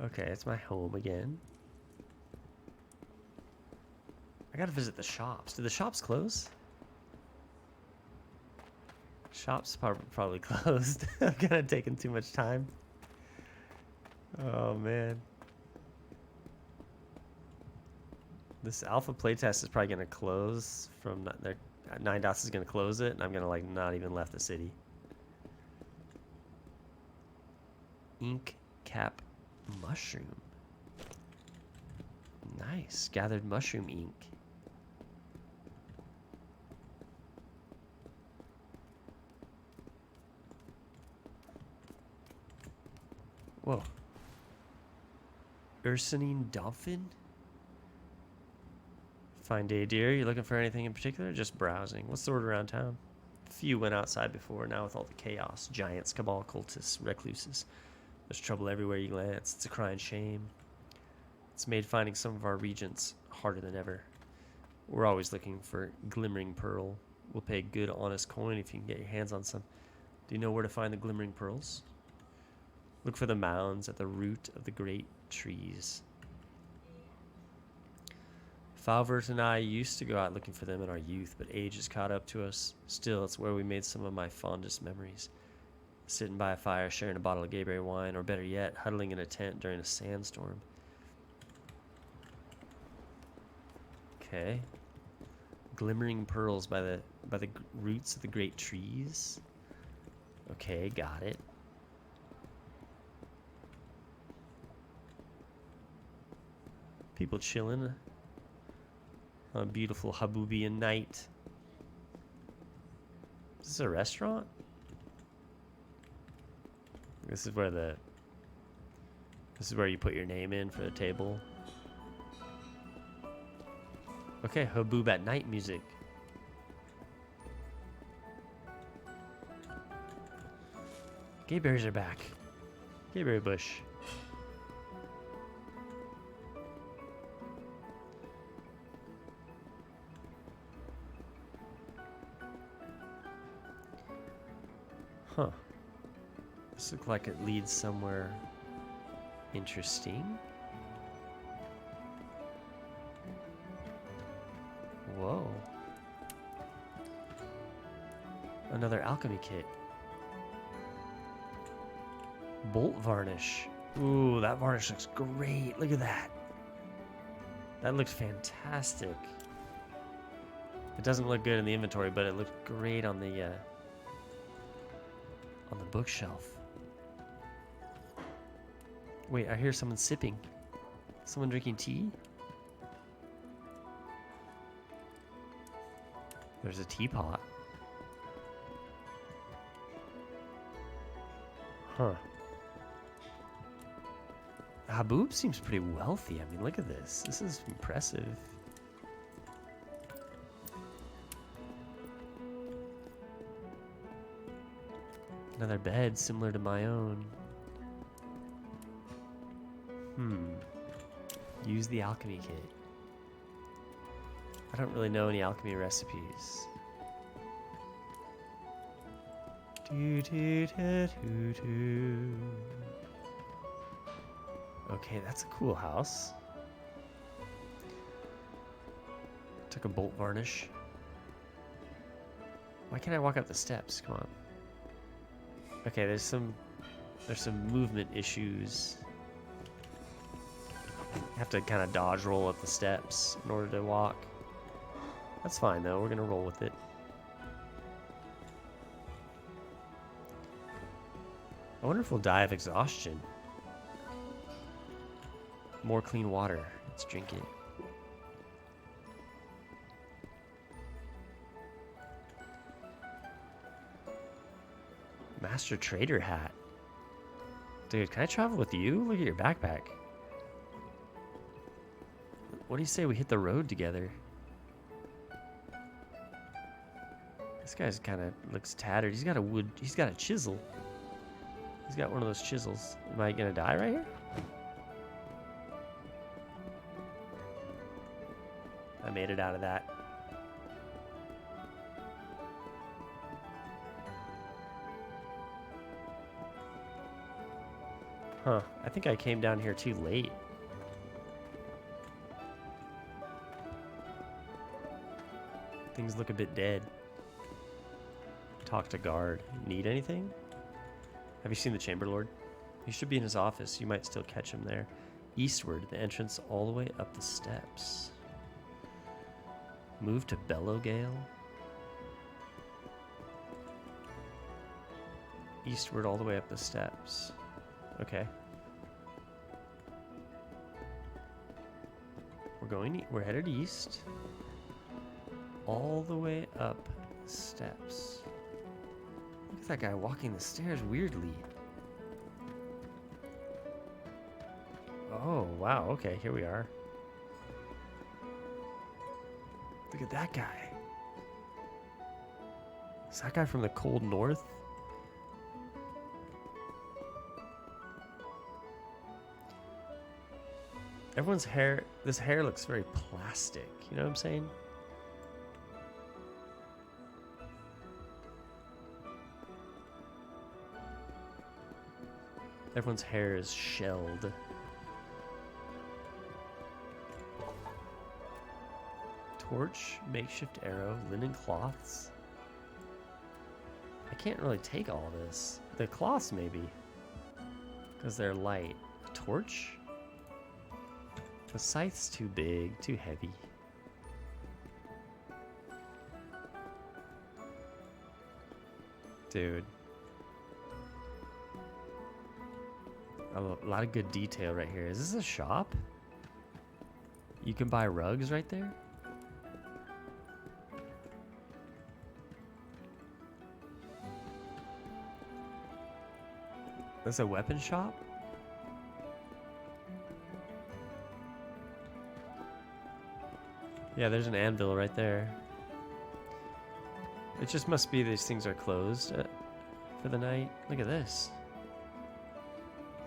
Okay, it's my home again. I gotta visit the shops. Did the shops close? Shops probably closed. I'm kind of taking too much time. Oh man. This alpha playtest is probably gonna close from their 9 dots is gonna close it, and I'm gonna like not even left the city. Ink cap mushroom. Nice. Gathered mushroom ink. Whoa. Ursinine dolphin? Fine day, dear. You looking for anything in particular? Just browsing. What's the word around town? Few went outside before. Now with all the chaos, giants, cabal, cultists, recluses. There's trouble everywhere you glance. It's a crying shame. It's made finding some of our regents harder than ever. We're always looking for glimmering pearl. We'll pay good, honest coin if you can get your hands on some. Do you know where to find the glimmering pearls? Look for the mounds at the root of the great trees. Falvert and I used to go out looking for them in our youth, but age has caught up to us. Still, it's where we made some of my fondest memories. Sitting by a fire, sharing a bottle of Gayberry wine, or better yet, huddling in a tent during a sandstorm. Okay. Glimmering pearls by the roots of the great trees. Okay, got it. People chilling on a beautiful Haboobian night. Is this a restaurant? This is where you put your name in for the table. Okay, Haboob at night music. Gayberries are back. Gayberry bush. Huh. This looks like it leads somewhere interesting. Whoa. Another alchemy kit. Bolt varnish. Ooh, that varnish looks great. Look at that. That looks fantastic. It doesn't look good in the inventory, but it looks great on the bookshelf. Wait, I hear someone sipping. Someone drinking tea? There's a teapot. Huh. Haboob seems pretty wealthy. I mean, look at this. This is impressive. Another bed similar to my own. Use the alchemy kit. I don't really know any alchemy recipes. Okay, that's a cool house. Took a bolt varnish. Why can't I walk up the steps? Come on. Okay, there's some movement issues. You have to kind of dodge roll up the steps in order to walk. That's fine though, we're gonna roll with it. I wonder if we'll die of exhaustion. More clean water. Let's drink it. Master Trader hat. Dude, can I travel with you? Look at your backpack. What do you say we hit the road together? This guy's kind of looks tattered. He's got a chisel. He's got one of those chisels. Am I gonna die right here? I made it out of that. Huh, I think I came down here too late. Things look a bit dead. Talk to guard. Need anything? Have you seen the Chamber Lord? He should be in his office. You might still catch him there. Eastward, the entrance all the way up the steps. Move to Bellowgale. Eastward all the way up the steps. Okay. We're headed east. All the way up the steps. Look at that guy walking the stairs weirdly. Oh, wow. Okay, here we are. Look at that guy. Is that guy from the cold north? Everyone's hair, this hair looks very plastic. You know what I'm saying? Everyone's hair is shelled. Torch, makeshift arrow, linen cloths. I can't really take all this. The cloths maybe, because they're light. A torch? The scythe's too big, too heavy. Dude. A lot of good detail right here. Is this a shop? You can buy rugs right there? That's a weapon shop? Yeah, there's an anvil right there. It just must be these things are closed for the night. Look at this.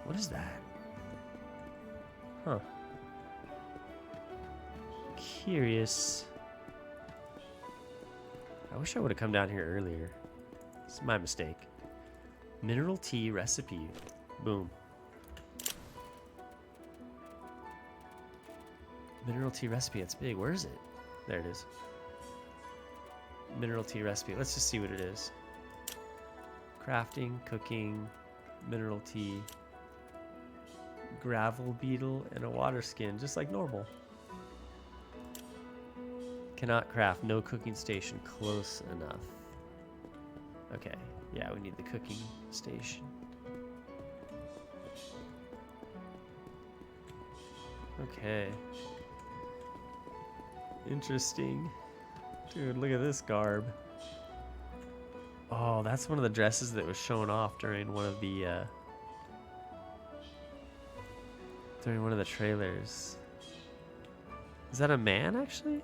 What is that? Huh. Curious. I wish I would have come down here earlier. It's my mistake. Mineral tea recipe. Boom. Mineral tea recipe. It's big. Where is it? There it is. Mineral tea recipe. Let's just see what it is. Crafting, cooking, mineral tea, gravel beetle, and a water skin, just like normal. Cannot craft. No cooking station. Close enough. Okay. Yeah, we need the cooking station. Okay. Interesting. Dude, look at this garb. Oh, that's one of the dresses that was shown off during one of the trailers. Is that a man, actually?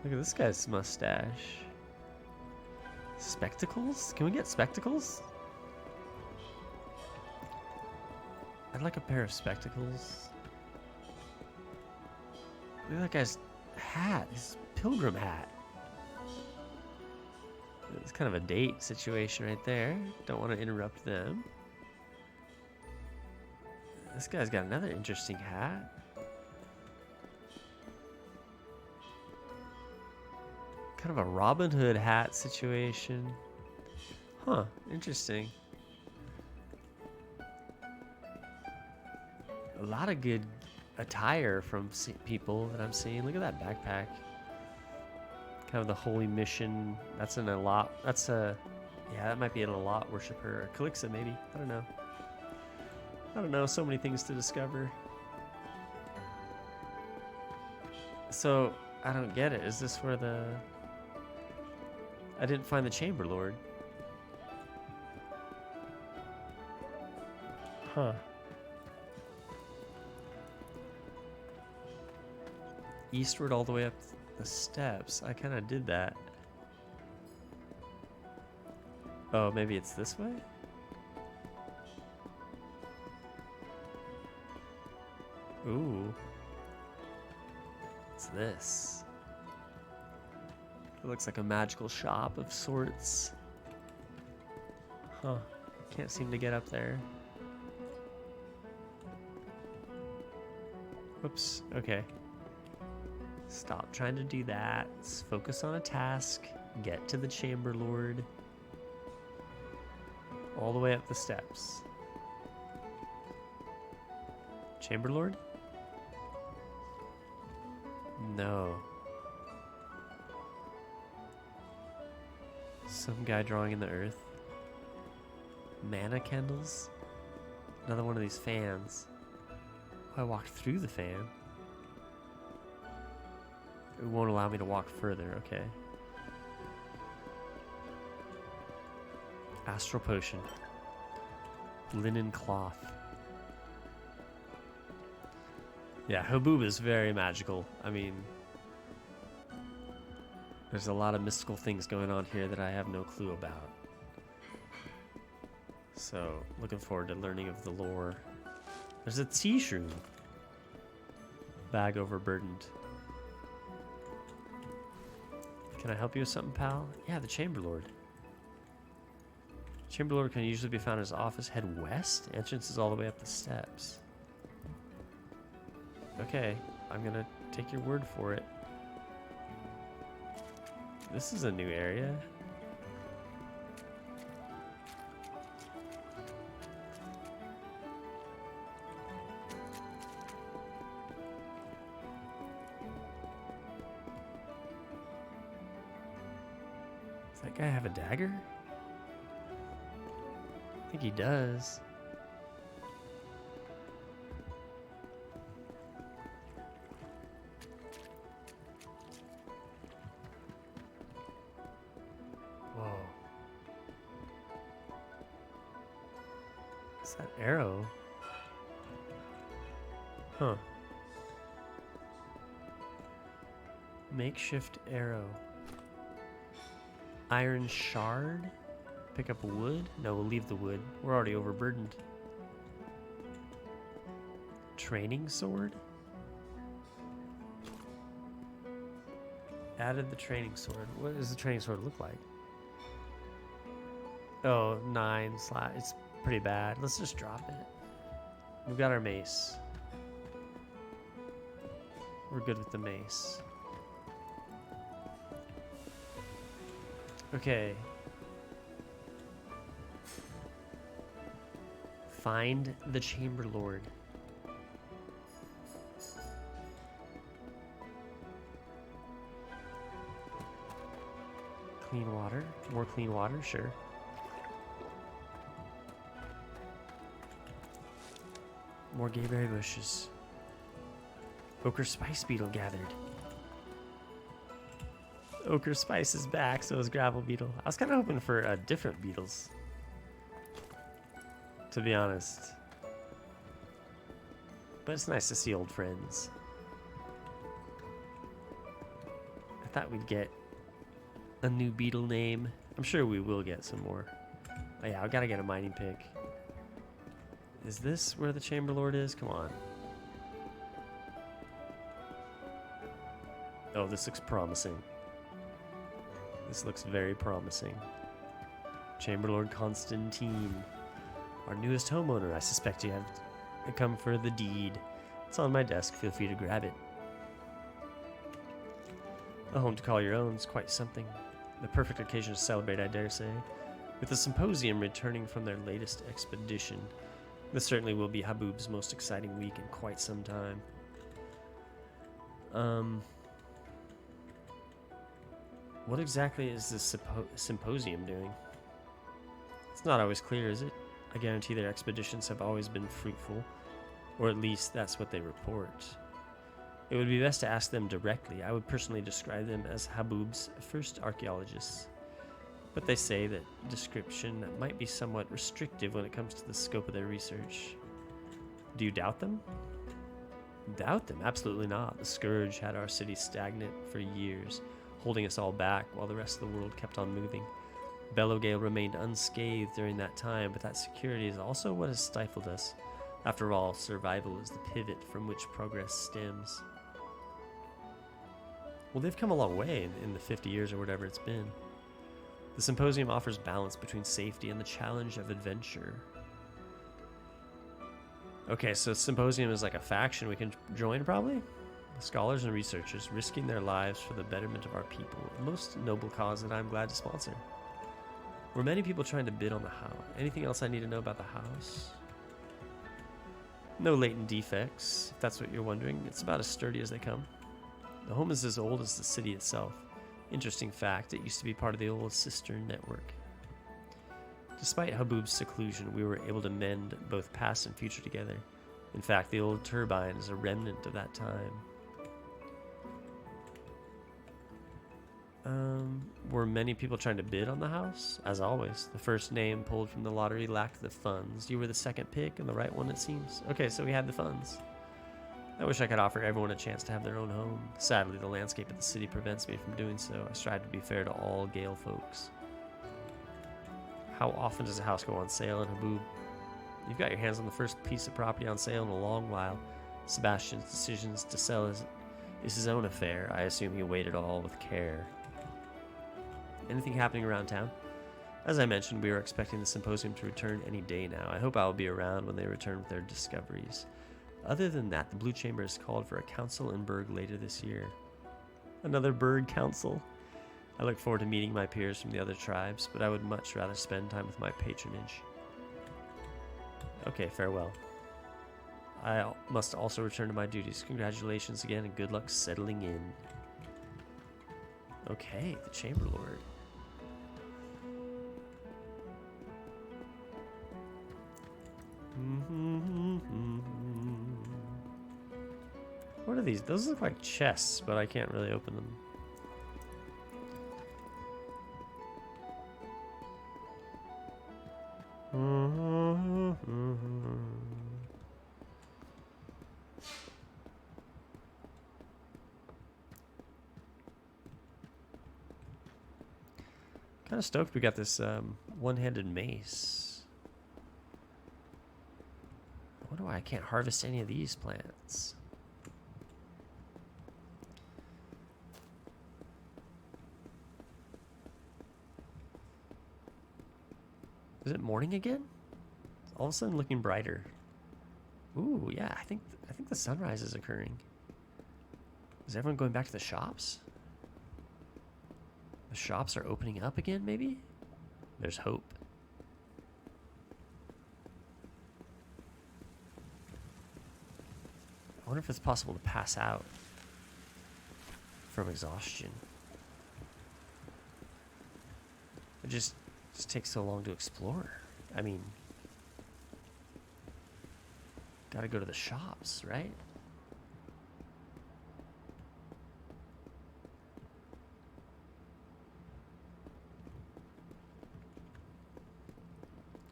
Look at this guy's mustache. Spectacles? Can we get spectacles? I'd like a pair of spectacles. Look at that guy's hat, his pilgrim hat. It's kind of a date situation right there. Don't want to interrupt them. This guy's got another interesting hat. Kind of a Robin Hood hat situation. Huh, interesting. A lot of good attire from people that I'm seeing. Look at that backpack. Kind of the holy mission. That's an Alot. That's a, yeah, that might be an Alot worshiper. Or Calixa maybe. I don't know. I don't know. So many things to discover. So I don't get it. Is this where the? I didn't find the Chamber Lord. Huh. Eastward all the way up the steps. I kind of did that. Oh, maybe it's this way? Ooh. What's this? It looks like a magical shop of sorts. Huh. Can't seem to get up there. Whoops. Okay. Stop trying to do that. Let's focus on a task. Get to the Chamber Lord. All the way up the steps. Chamber Lord? No. Some guy drawing in the earth. Mana candles? Another one of these fans. Oh, I walked through the fan. It won't allow me to walk further, okay. Astral potion. Linen cloth. Yeah, Haboob is very magical. I mean, there's a lot of mystical things going on here that I have no clue about. So, looking forward to learning of the lore. There's a tea shroom. Bag overburdened. Can I help you with something, pal? Yeah, the Chamber Lord. Chamber Lord can usually be found in his office. Head west. Entrance is all the way up the steps. Okay, I'm gonna take your word for it. This is a new area. Does that guy have a dagger? I think he does. Whoa. What's that arrow? Huh. Makeshift arrow. Iron shard? Pick up wood? No, we'll leave the wood. We're already overburdened. Training sword? Added the training sword. What does the training sword look like? Oh, 9 slash. It's pretty bad. Let's just drop it. We've got our mace. We're good with the mace. Okay. Find the Chamber Lord. Clean water. More clean water, sure. More gayberry bushes. Ochre spice beetle gathered. Ochre spice is back, so is gravel beetle. I was kind of hoping for different beetles, to be honest. But it's nice to see old friends. I thought we'd get a new beetle name. I'm sure we will get some more. Oh yeah, I gotta get a mining pick. Is this where the Chamber Lord is? Come on. Oh, this looks promising. This looks very promising. Chamber Lord Constantine. Our newest homeowner. I suspect you have come for the deed. It's on my desk. Feel free to grab it. A home to call your own is quite something. The perfect occasion to celebrate, I dare say. With the symposium returning from their latest expedition, this certainly will be Haboob's most exciting week in quite some time. What exactly is this symposium doing? It's not always clear, is it? I guarantee their expeditions have always been fruitful, or at least that's what they report. It would be best to ask them directly. I would personally describe them as Haboob's first archaeologists. But they say that description might be somewhat restrictive when it comes to the scope of their research. Do you doubt them? Doubt them? Absolutely not. The Scourge had our city stagnant for years, holding us all back while the rest of the world kept on moving. Bellowgale remained unscathed during that time, but that security is also what has stifled us. After all, survival is the pivot from which progress stems. Well, they've come a long way in the 50 years or whatever it's been. The symposium offers balance between safety and the challenge of adventure. Okay, so symposium is like a faction we can join, probably? Scholars and researchers risking their lives for the betterment of our people. A most noble cause that I'm glad to sponsor. Were many people trying to bid on the house? Anything else I need to know about the house? No latent defects, if that's what you're wondering. It's about as sturdy as they come. The home is as old as the city itself. Interesting fact, it used to be part of the old cistern network. Despite Haboob's seclusion, we were able to mend both past and future together. In fact, the old turbine is a remnant of that time. Were many people trying to bid on the house? As always, the first name pulled from the lottery lacked the funds. You were the second pick and the right one, it seems. Okay, so we had the funds. I wish I could offer everyone a chance to have their own home. Sadly, the landscape of the city prevents me from doing so. I strive to be fair to all Gale folks. How often does a house go on sale in Haboob? You've got your hands on the first piece of property on sale in a long while. Sebastian's decisions to sell is his own affair. I assume he weighed it all with care. Anything happening around town? As I mentioned, we are expecting the symposium to return any day now. I hope I will be around when they return with their discoveries. Other than that, the Blue Chamber has called for a council in Berg later this year. Another Berg council. I look forward to meeting my peers from the other tribes, but I would much rather spend time with my patronage. Okay, farewell. I must also return to my duties. Congratulations again and good luck settling in. Okay, the Chamber Lord. What are these? Those look like chests, but I can't really open them. Kind of stoked we got this one-handed mace. I wonder why I can't harvest any of these plants. Is it morning again? It's all of a sudden looking brighter. Ooh, yeah, I think the sunrise is occurring. Is everyone going back to the shops? The shops are opening up again, maybe? There's hope. I wonder if it's possible to pass out from exhaustion. It just takes so long to explore. I mean, gotta go to the shops, right?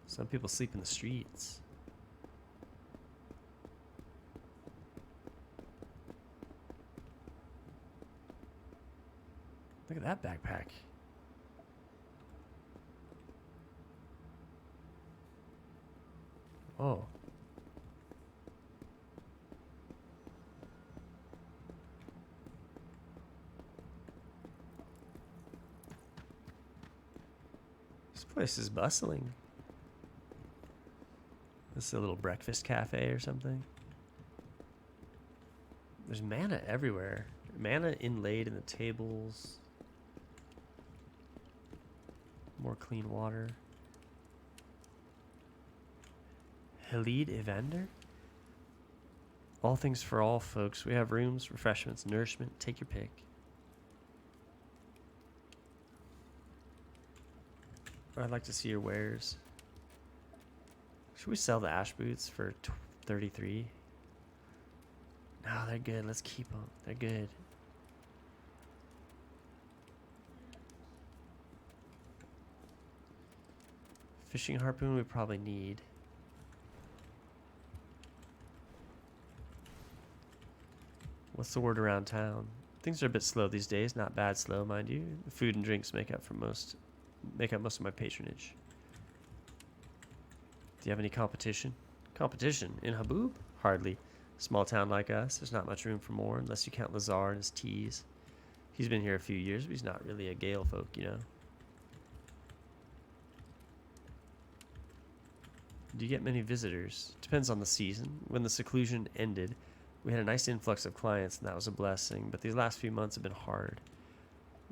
Some people sleep in the streets. Look at that backpack. Oh. This place is bustling. This is a little breakfast cafe or something. There's mana everywhere. Mana inlaid in the tables. More clean water. Halid Evander? All things for all, folks. We have rooms, refreshments, nourishment. Take your pick. I'd like to see your wares. Should we sell the ash boots for 33? No, they're good. Let's keep them. They're good. Fishing harpoon we probably need. What's the word around town? Things are a bit slow these days. Not bad slow, mind you. Food and drinks make up most of my patronage. Do you have any competition? Competition in Haboob? Hardly. Small town like us, there's not much room for more unless you count Lazar and his teas. He's been here a few years, but he's not really a Gale folk, you know. Do you get many visitors? Depends on the season. When the seclusion ended, we had a nice influx of clients, and that was a blessing, but these last few months have been hard.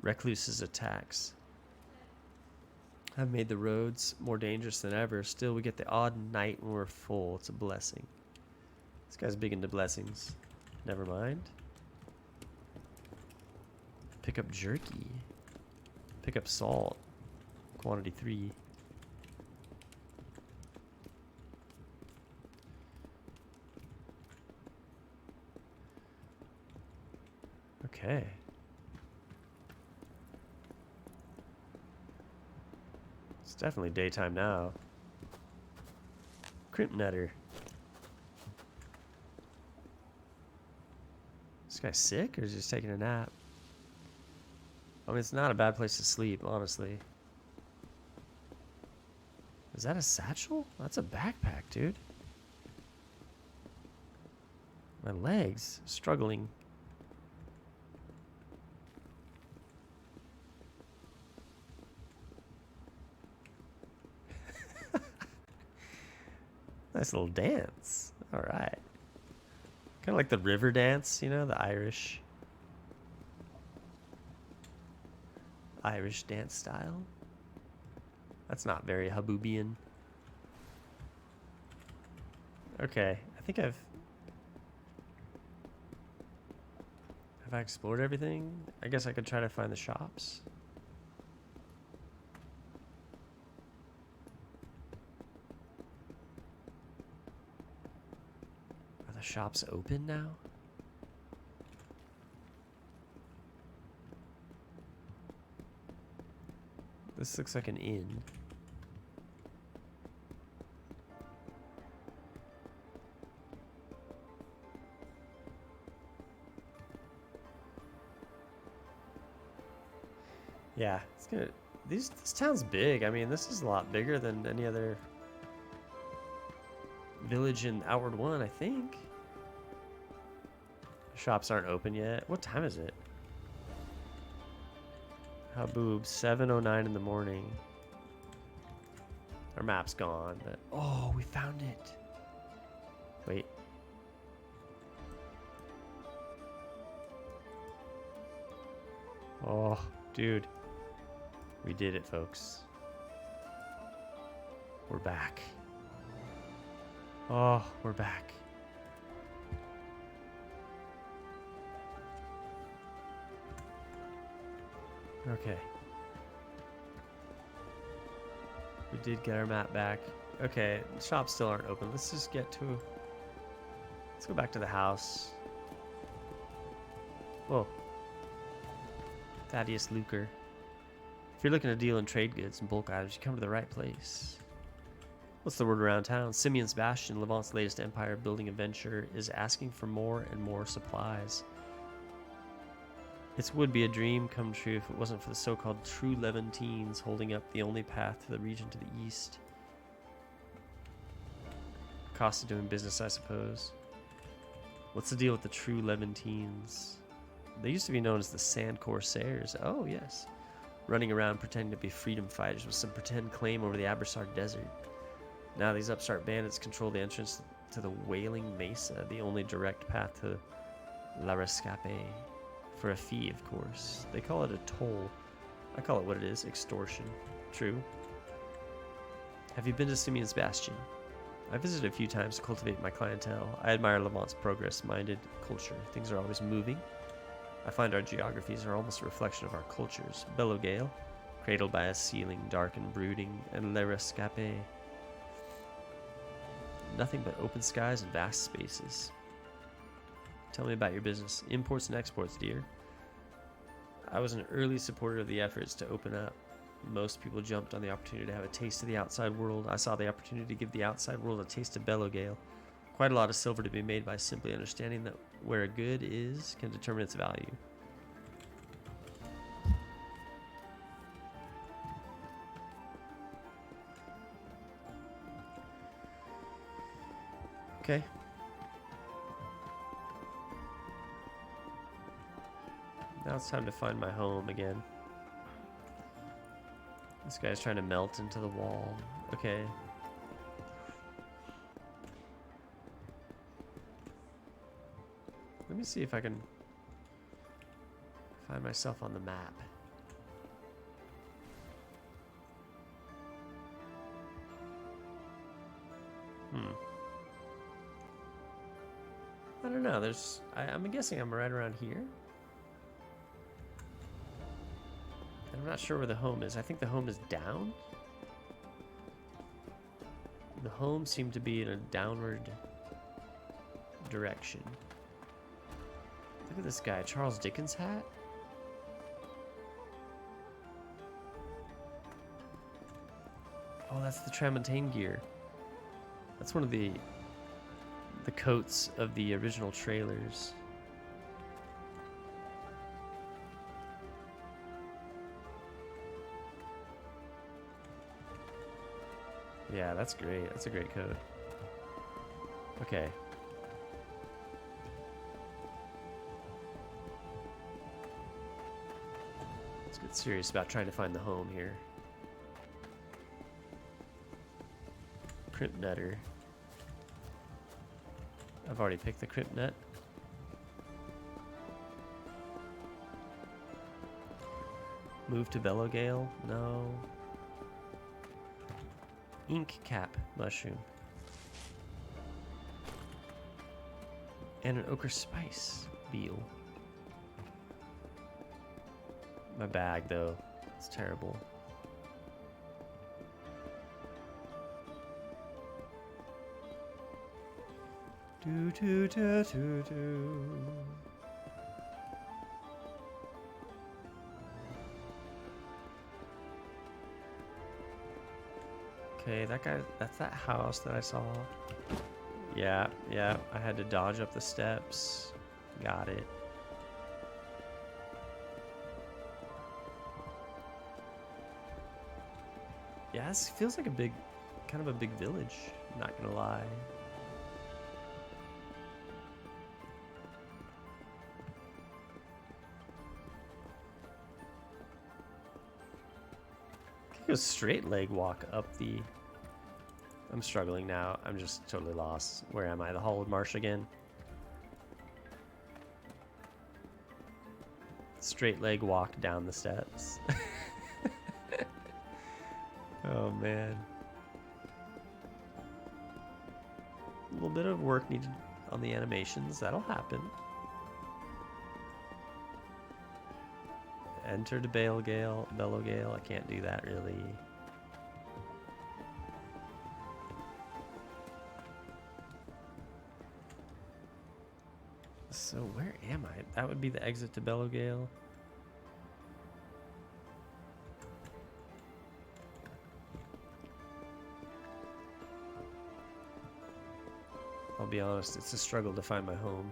Recluses' attacks have made the roads more dangerous than ever. Still, we get the odd night when we're full. It's a blessing. This guy's big into blessings. Never mind. Pick up jerky. Pick up salt. Quantity 3. Okay. It's definitely daytime now. Crimp Nutter. This guy's sick or is he just taking a nap? I mean, it's not a bad place to sleep, honestly. Is that a satchel? That's a backpack, dude. My legs struggling. Nice little dance. All right. Kind of like the river dance, you know, the Irish dance style. That's not very Haboobian. Okay, I think have I explored everything? I guess I could try to find the shops. Are the shops open now? This looks like an inn. Yeah, it's gonna. This town's big. I mean, this is a lot bigger than any other village in Outward One, I think. Shops aren't open yet. What time is it? Haboob, 7:09 in the morning. Our map's gone, but oh, we found it. Wait. Oh, dude. We did it, folks. We're back. Oh, we're back. Okay. We did get our map back. Okay, the shops still aren't open. Let's just get to... Let's go back to the house. Whoa. Thaddeus Luker. If you're looking to deal in trade goods and bulk items, you come to the right place. What's the word around town? Simeon Sebastian, Levant's latest empire building adventure, is asking for more and more supplies. It would be a dream come true if it wasn't for the so-called true Levantines holding up the only path to the region to the east. Cost of doing business, I suppose. What's the deal with the true Levantines? They used to be known as the Sand Corsairs. Oh, yes. Running around pretending to be freedom fighters with some pretend claim over the Abrasar Desert. Now these upstart bandits control the entrance to the Wailing Mesa, the only direct path to La Rescape. For a fee, of course. They call it a toll. I call it what it is, extortion. True. Have you been to Simeon's Bastion? I visited a few times to cultivate my clientele. I admire Levant's progress-minded culture. Things are always moving. I find our geographies are almost a reflection of our cultures. Bellowgale, cradled by a ceiling dark and brooding, and Le Rescape. Nothing but open skies and vast spaces. Tell me about your business. Imports and exports, dear. I was an early supporter of the efforts to open up. Most people jumped on the opportunity to have a taste of the outside world. I saw the opportunity to give the outside world a taste of Bellowgale. Quite a lot of silver to be made by simply understanding that where a good is can determine its value. Okay. Now it's time to find my home again. This guy's trying to melt into the wall. Okay. Let me see if I can find myself on the map. I don't know. I'm guessing I'm right around here. I'm not sure where the home is. I think the home is down. The home seemed to be in a downward direction. Look at this guy, Charles Dickens hat. Oh, that's the Tramontane gear. That's one of the coats of the original trailers. Yeah, that's great. That's a great coat. Okay. Let's get serious about trying to find the home here. Crimp Nutter. I've already picked the Crimp Nut. Move to Bellowgale? No. Ink cap mushroom. And an ochre spice beetle. My bag, though. It's terrible. Do do do do do. Okay, that guy, that's that house that I saw. Yeah, I had to dodge up the steps. Got it. Yeah, this feels like a big, kind of a big village, not gonna lie. I could go straight leg walk up the... I'm struggling now. I'm just totally lost. Where am I? The Hollowed Marsh again? Straight leg walk down the steps. Oh man. A little bit of work needed on the animations. That'll happen. Enter to Bellowgale. I can't do that really. So where am I? That would be the exit to Bellowgale. I'll be honest, it's a struggle to find my home.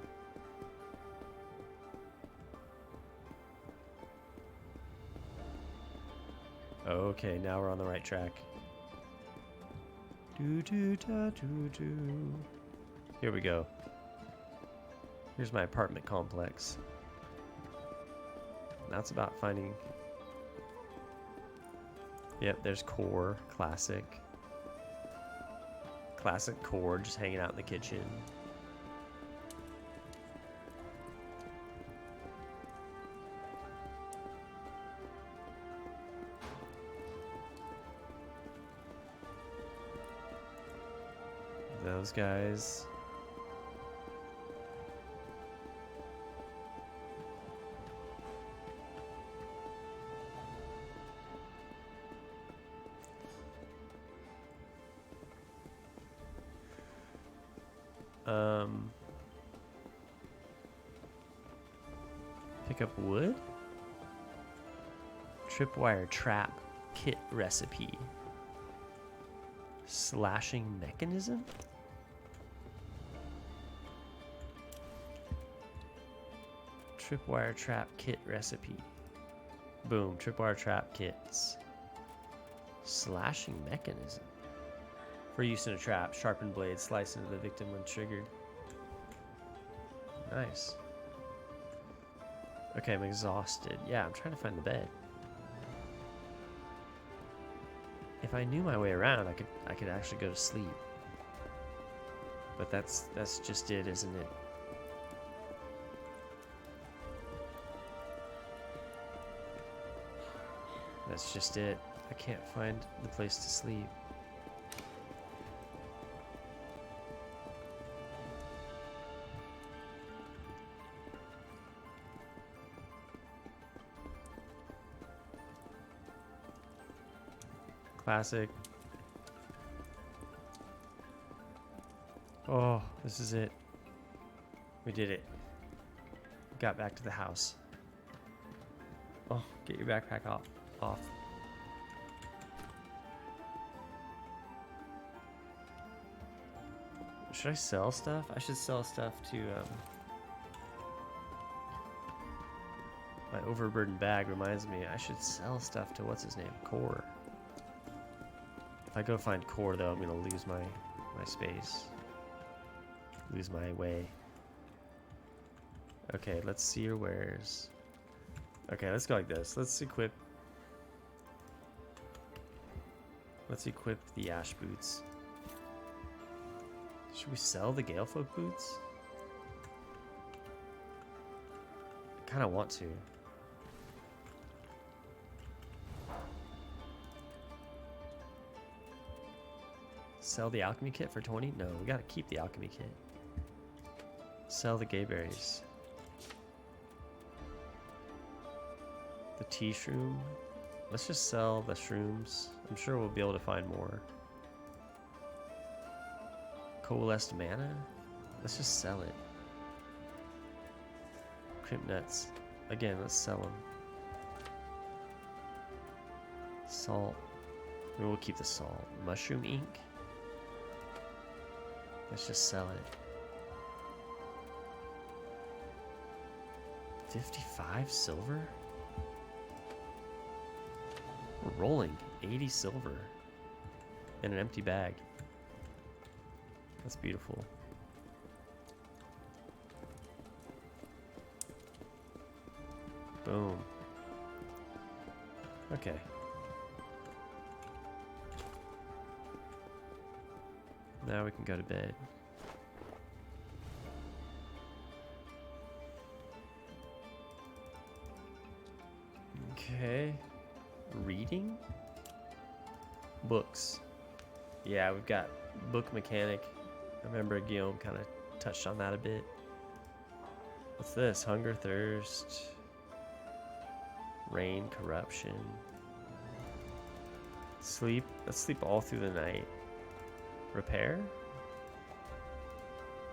Okay, now we're on the right track. Do do da do do. Here we go. Here's my apartment complex. Now it's about finding... Yep, there's core, classic. Classic core, just hanging out in the kitchen. Those guys. Pick up wood? Tripwire trap kit recipe. Slashing mechanism? Tripwire trap kit recipe. Boom, tripwire trap kits. Slashing mechanism. For use in a trap, sharpened blade slice into the victim when triggered. Nice. Okay, I'm exhausted. Yeah, I'm trying to find the bed. If I knew my way around, I could actually go to sleep. But that's just it, isn't it? That's just it. I can't find the place to sleep. Classic. Oh, this is it. We did it. Got back to the house. Oh, get your backpack off. Should I sell stuff? I should sell stuff to my overburdened bag reminds me I should sell stuff to what's his name? Core. If I go find Core though, I'm gonna lose my space. Lose my way. Okay, let's see your wares. Okay, let's go like this. Let's equip the ash boots. Should we sell the Galefolk boots? I kinda want to. Sell the alchemy kit for 20? No, we gotta keep the alchemy kit. Sell the gay berries. The tea shroom. Let's just sell the shrooms. I'm sure we'll be able to find more. Coalesced mana? Let's just sell it. Crimp nuts. Again, let's sell them. Salt. Maybe we'll keep the salt. Mushroom ink. Let's just sell it. 55 silver? We're rolling 80 silver in an empty bag. That's beautiful. Boom. Okay. Now we can go to bed. Okay. Reading? Books. Yeah, we've got book mechanic. I remember Guillaume kind of touched on that a bit. What's this? Hunger, thirst, rain, corruption. Sleep. Let's sleep all through the night. Repair?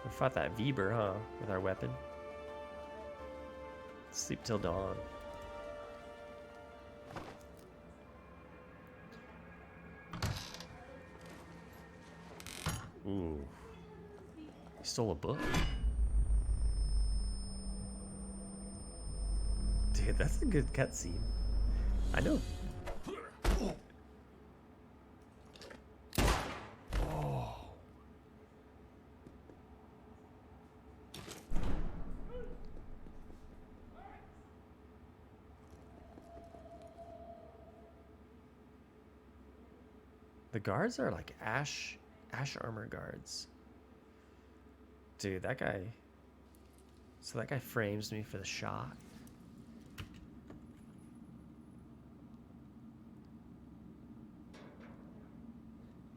We fought that Weber, huh? With our weapon. Sleep till dawn. Ooh. He stole a book? Dude, that's a good cutscene. I know. Oh. The guards are like ash armor guards. Dude, that guy... So that guy frames me for the shot.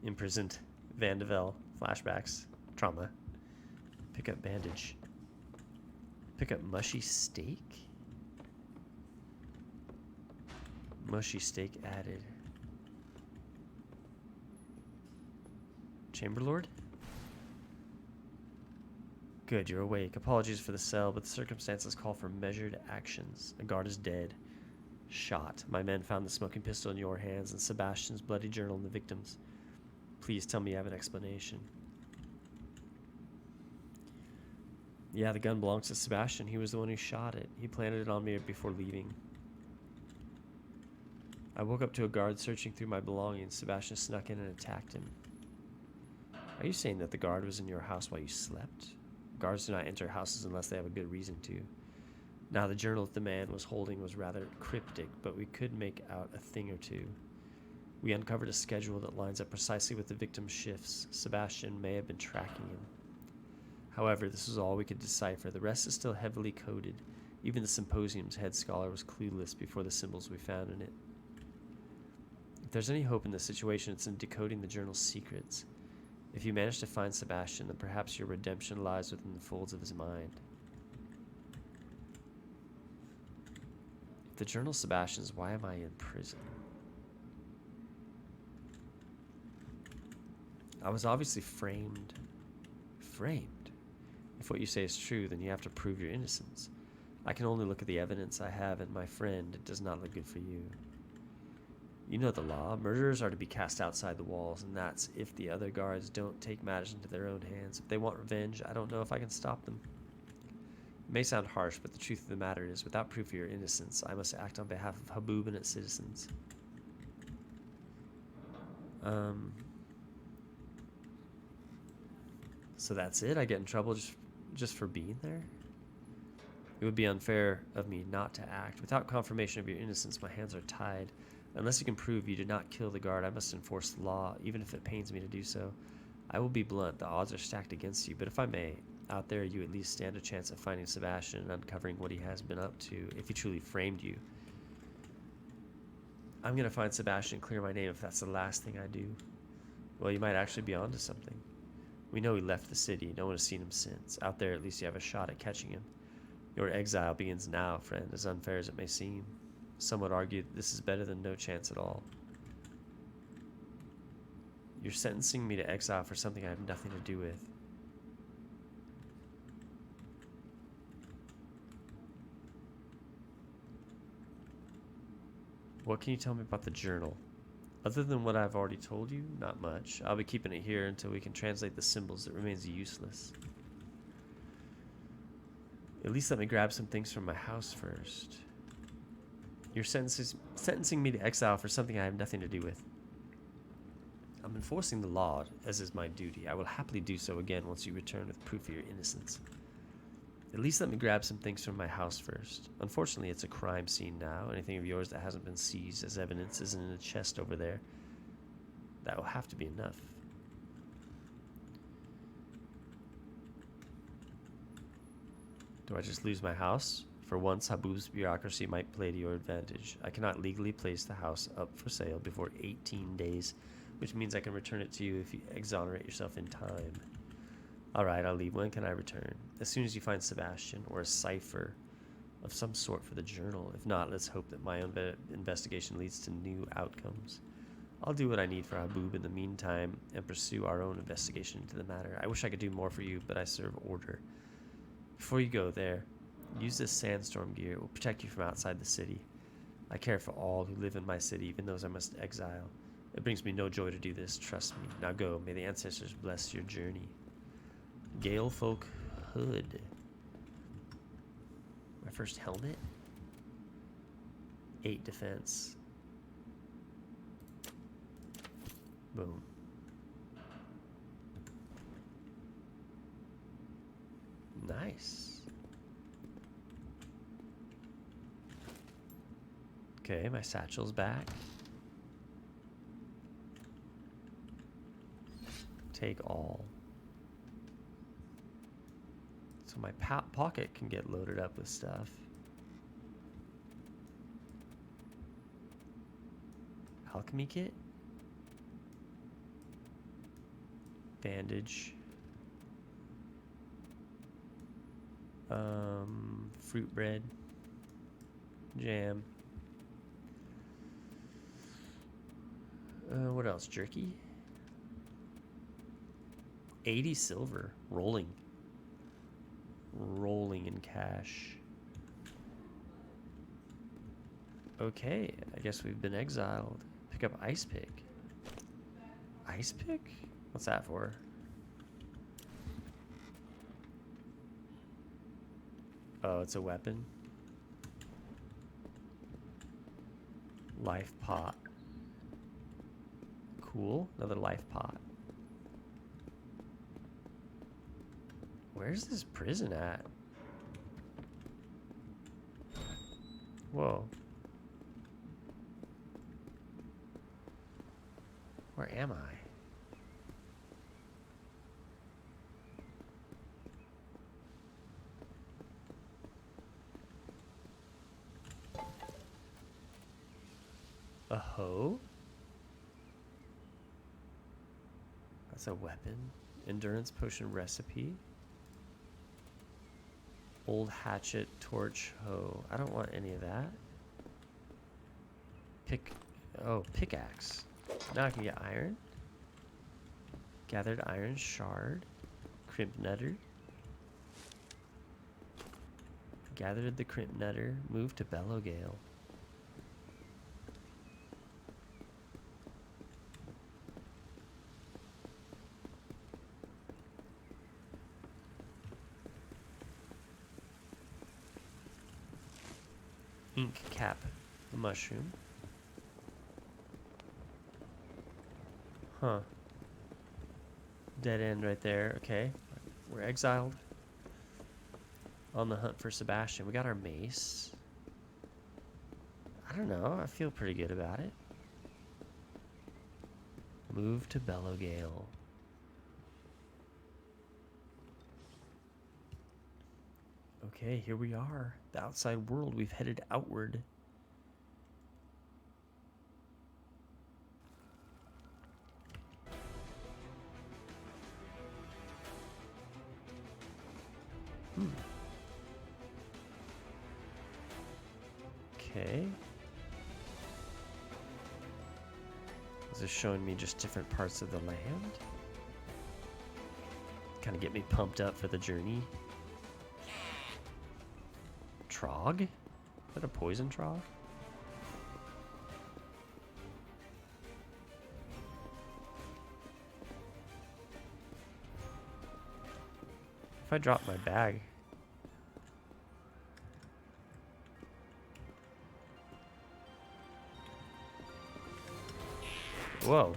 Imprisoned. Vandeville. Flashbacks. Trauma. Pick up bandage. Pick up mushy steak? Mushy steak added. Chamberlord? Good, you're awake. Apologies for the cell, but the circumstances call for measured actions. A guard is dead. Shot. My men found the smoking pistol in your hands and Sebastian's bloody journal in the victims. Please tell me you have an explanation. Yeah, the gun belongs to Sebastian. He was the one who shot it. He planted it on me before leaving. I woke up to a guard searching through my belongings. Sebastian snuck in and attacked him. Are you saying that the guard was in your house while you slept? Guards do not enter houses unless they have a good reason to. Now, the journal that the man was holding was rather cryptic, but we could make out a thing or two. We uncovered a schedule that lines up precisely with the victim's shifts. Sebastian may have been tracking him. However, this is all we could decipher. The rest is still heavily coded. Even the symposium's head scholar was clueless before the symbols we found in it. If there's any hope in this situation, it's in decoding the journal's secrets. If you manage to find Sebastian, then perhaps your redemption lies within the folds of his mind. If the journal's Sebastian's, why am I in prison? I was obviously framed. Framed? If what you say is true, then you have to prove your innocence. I can only look at the evidence I have, and my friend, it does not look good for you. You know the law. Murderers are to be cast outside the walls, and that's if the other guards don't take matters into their own hands. If they want revenge, I don't know if I can stop them. It may sound harsh, but the truth of the matter is, without proof of your innocence, I must act on behalf of Haboob and its citizens. So that's it? I get in trouble just for being there? It would be unfair of me not to act. Without confirmation of your innocence, my hands are tied. Unless you can prove you did not kill the guard, I must enforce the law, even if it pains me to do so. I will be blunt. The odds are stacked against you, but if I may, out there you at least stand a chance of finding Sebastian and uncovering what he has been up to, if he truly framed you. I'm going to find Sebastian and clear my name if that's the last thing I do. Well, you might actually be onto something. We know he left the city. No one has seen him since. Out there, at least you have a shot at catching him. Your exile begins now, friend, as unfair as it may seem. Some would argue that this is better than no chance at all. You're sentencing me to exile for something I have nothing to do with. What can you tell me about the journal? Other than what I've already told you, not much. I'll be keeping it here until we can translate the symbols. It remains useless. At least let me grab some things from my house first. You're sentencing me to exile for something I have nothing to do with. I'm enforcing the law, as is my duty. I will happily do so again once you return with proof of your innocence. At least let me grab some things from my house first. Unfortunately, it's a crime scene now. Anything of yours that hasn't been seized as evidence is in a chest over there. That will have to be enough. Do I just lose my house? For once, Haboob's bureaucracy might play to your advantage. I cannot legally place the house up for sale before 18 days, which means I can return it to you if you exonerate yourself in time. Alright, I'll leave. When can I return? As soon as you find Sebastian, or a cipher of some sort for the journal. If not, let's hope that my own investigation leads to new outcomes. I'll do what I need for Haboob in the meantime and pursue our own investigation into the matter. I wish I could do more for you, but I serve order. Before you go there, use this sandstorm gear. It will protect you from outside the city. I care for all who live in my city, even those I must exile. It brings me no joy to do this, trust me. Now go. May the ancestors bless your journey. Gale Folk Hood. My first helmet? 8 defense. Boom. Nice. Okay, my satchel's back. Take all. So my pocket can get loaded up with stuff. Alchemy kit. Bandage. Fruit bread. Jam. What else? Jerky. 80 silver. Rolling in cash. Okay, I guess we've been exiled. Pick up ice pick. Ice pick? What's that for? Oh, it's a weapon. Life pot. Cool, another life pot. Where's this prison at? Whoa. Where am I? A hoe? That's a weapon. Endurance potion recipe. Old hatchet, torch, hoe. I don't want any of that. Pickaxe. Now I can get iron. Gathered iron shard. Crimp netter. Gathered the crimp netter. Moved to Bellowgale. Ink cap, the mushroom. Huh. Dead end right there. Okay. We're exiled. On the hunt for Sebastian. We got our mace. I don't know. I feel pretty good about it. Move to Bellowgale. Okay, here we are. The outside world. We've headed outward. Hmm. Okay. Is this showing me just different parts of the land? Kind of get me pumped up for the journey. Trog? Is that a poison trog? If I drop my bag. Whoa.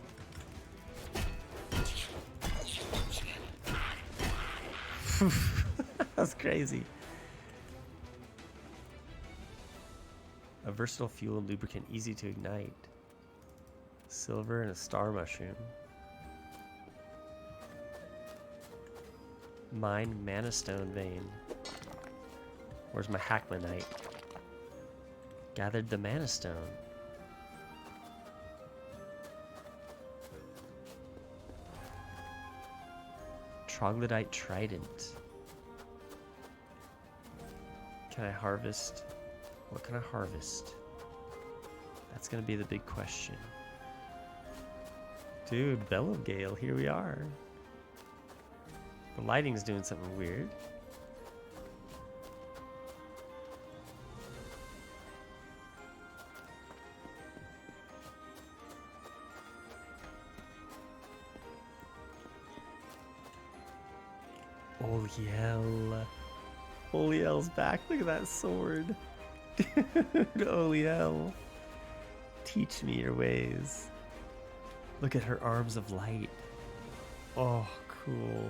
That's crazy. A versatile fuel and lubricant, easy to ignite. Silver and a star mushroom. Mine mana stone vein. Where's my hackmanite? Gathered the mana stone. Troglodyte trident. Can I harvest? What can I harvest? That's gonna be the big question. Dude, Bellowgale, here we are. The lighting's doing something weird. Oliel. Oliel's back. Look at that sword. Dude, Oliel. Teach me your ways. Look at her arms of light. Oh, cool.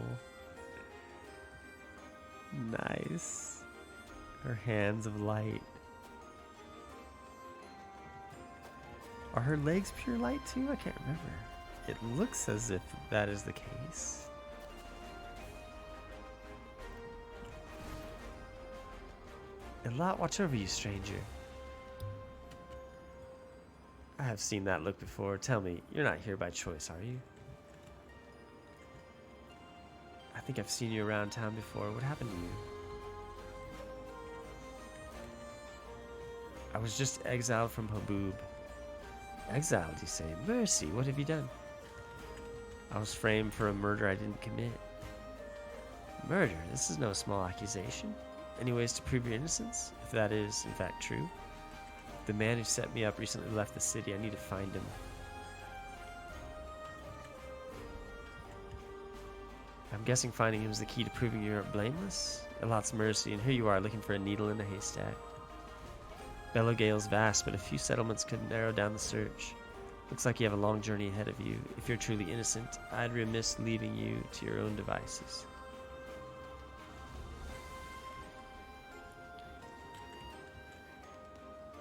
Nice. Her hands of light. Are her legs pure light too? I can't remember. It looks as if that is the case. Elot, watch over you, stranger. I have seen that look before. Tell me, you're not here by choice, are you? I think I've seen you around town before. What happened to you? I was just exiled from Haboob. Exiled, you say? Mercy, what have you done? I was framed for a murder I didn't commit. Murder? This is no small accusation. Any ways to prove your innocence? If that is, in fact, true. The man who set me up recently left the city. I need to find him. I'm guessing finding him is the key to proving you're blameless. Elot's mercy, and here you are looking for a needle in a haystack. Bellowgale's vast, but a few settlements could narrow down the search. Looks like you have a long journey ahead of you. If you're truly innocent, I'd remiss leaving you to your own devices.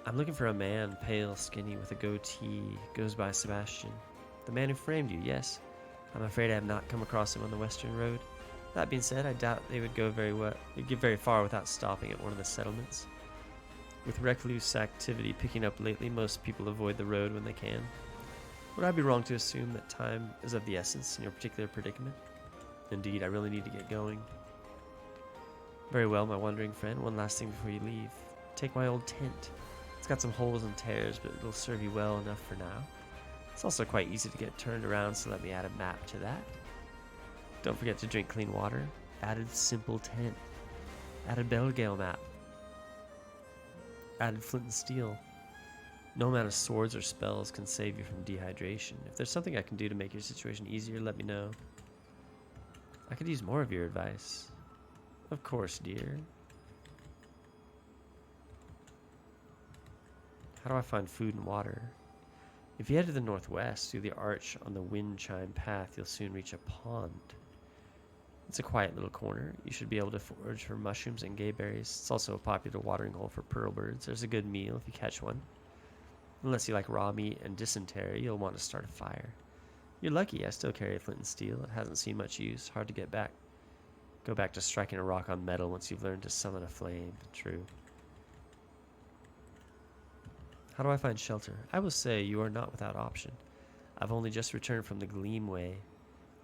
I'm looking for a man, pale, skinny, with a goatee. Goes by Sebastian. The man who framed you, yes. I'm afraid I have not come across him on the Western Road. That being said, I doubt they would go very far without stopping at one of the settlements. With recluse activity picking up lately, most people avoid the road when they can. Would I be wrong to assume that time is of the essence in your particular predicament? Indeed, I really need to get going. Very well, my wandering friend. One last thing before you leave. Take my old tent. It's got some holes and tears, but it'll serve you well enough for now. It's also quite easy to get turned around, so let me add a map to that. Don't forget to drink clean water. Added simple tent. Added Bellowgale map. Added flint and steel. No amount of swords or spells can save you from dehydration. If there's something I can do to make your situation easier, let me know. I could use more of your advice. Of course, dear. How do I find food and water? If you head to the northwest through the arch on the wind chime path, you'll soon reach a pond. It's a quiet little corner. You should be able to forage for mushrooms and gayberries. It's also a popular watering hole for pearl birds. There's a good meal if you catch one. Unless you like raw meat and dysentery, you'll want to start a fire. You're lucky, I still carry a flint and steel. It hasn't seen much use. Hard to get back. Go back to striking a rock on metal once you've learned to summon a flame. True. How do I find shelter? I will say you are not without option. I've only just returned from the Gleamway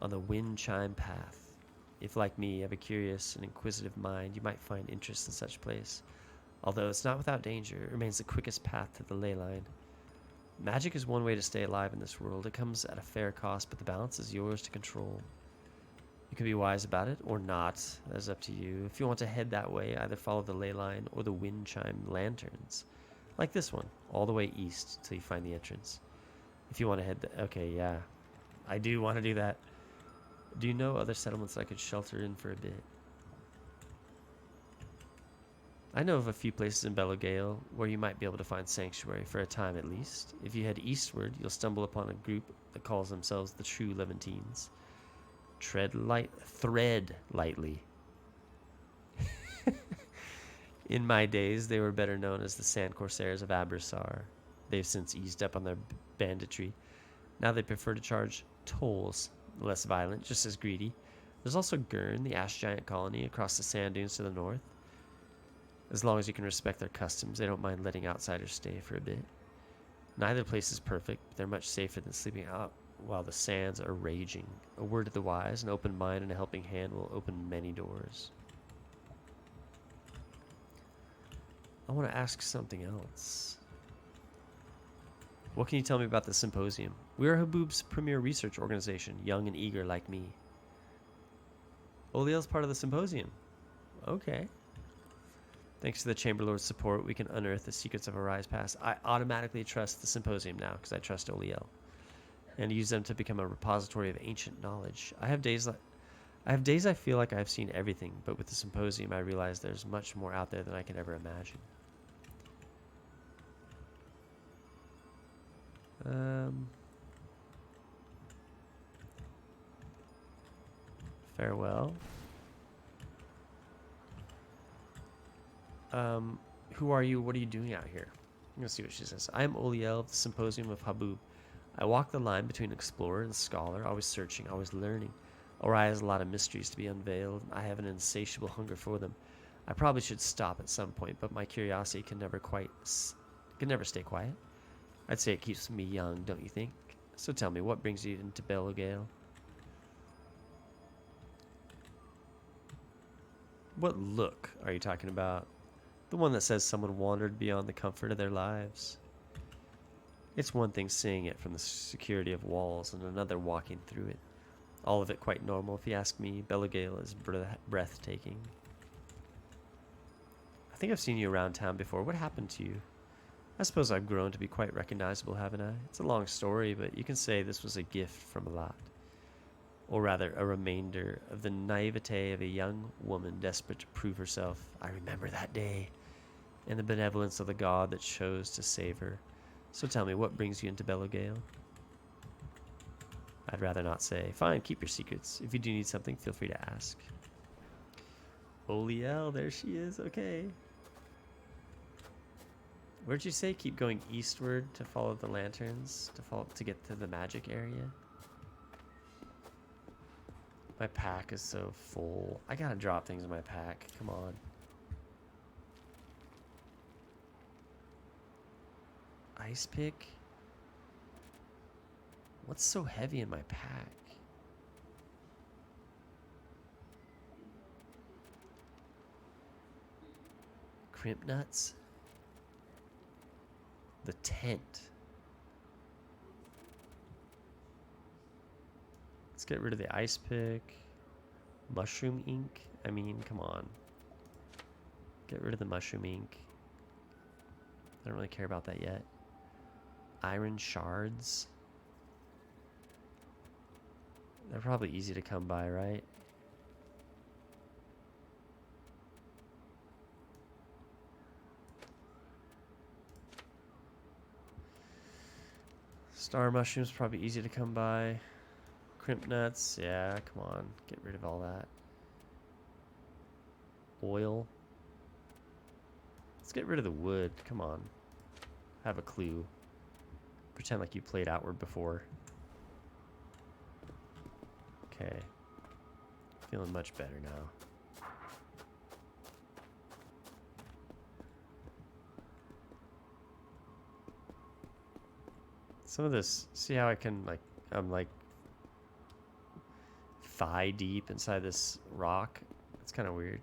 on the wind chime path. If, like me, you have a curious and inquisitive mind, you might find interest in such a place. Although it's not without danger, it remains the quickest path to the ley line. Magic is one way to stay alive in this world. It comes at a fair cost, but the balance is yours to control. You can be wise about it, or not. That is up to you. If you want to head that way, either follow the ley line or the wind chime lanterns. Like this one, all the way east till you find the entrance. If you want to head okay, yeah. I do want to do that. Do you know other settlements I could shelter in for a bit? I know of a few places in Belogale where you might be able to find sanctuary for a time at least. If you head eastward, you'll stumble upon a group that calls themselves the True Levantines. Thread lightly. In my days, they were better known as the Sand Corsairs of Abrasar. They've since eased up on their banditry. Now they prefer to charge tolls, less violent, just as greedy. There's also Gurn, the ash giant colony across the sand dunes to the north. As long as you can respect their customs, they don't mind letting outsiders stay for a bit. Neither place is perfect, but they're much safer than sleeping out while the sands are raging. A word to the wise, an open mind and a helping hand will open many doors. I want to ask something else. What can you tell me about the symposium? We are Haboob's premier research organization, young and eager like me. Oliel's part of the symposium. Okay. Thanks to the Chamberlord's support, we can unearth the secrets of Arise Pass. I automatically trust the symposium now because I trust Oliel, and use them to become a repository of ancient knowledge. I have days I feel like I've seen everything, but with the symposium, I realize there's much more out there than I could ever imagine. Farewell. Who are you? What are you doing out here? I'm gonna see what she says. I am Oliel of the Symposium of Haboob. I walk the line between explorer and scholar, always searching, always learning. Orion has a lot of mysteries to be unveiled. I have an insatiable hunger for them. I probably should stop at some point, but my curiosity can never stay quiet. I'd say it keeps me young, don't you think? So tell me, what brings you into Belogale? What look are you talking about? The one that says someone wandered beyond the comfort of their lives. It's one thing seeing it from the security of walls and another walking through it. All of it quite normal, if you ask me. Belogale is breathtaking. I think I've seen you around town before. What happened to you? I suppose I've grown to be quite recognizable, haven't I? It's a long story, but you can say this was a gift from a lot. Or rather, a remainder of the naivete of a young woman desperate to prove herself. I remember that day, and the benevolence of the god that chose to save her. So tell me, what brings you into Belogale? I'd rather not say. Fine, keep your secrets. If you do need something, feel free to ask. Oliel, there she is. Okay. Where'd you say keep going eastward to follow the lanterns, to get to the magic area? My pack is so full. I gotta drop things in my pack. Come on. Ice pick? What's so heavy in my pack? Crimp nuts? The tent. Let's get rid of the ice pick. Mushroom ink? I mean, come on. Get rid of the mushroom ink. I don't really care about that yet. Iron shards. They're probably easy to come by, right? Star mushrooms probably easy to come by. Crimp nuts, yeah, come on. Get rid of all that. Oil. Let's get rid of the wood. Come on. Have a clue. Pretend like you played Outward before. Okay. Feeling much better now. Some of this, see how I can I'm like thigh deep inside this rock. It's kind of weird.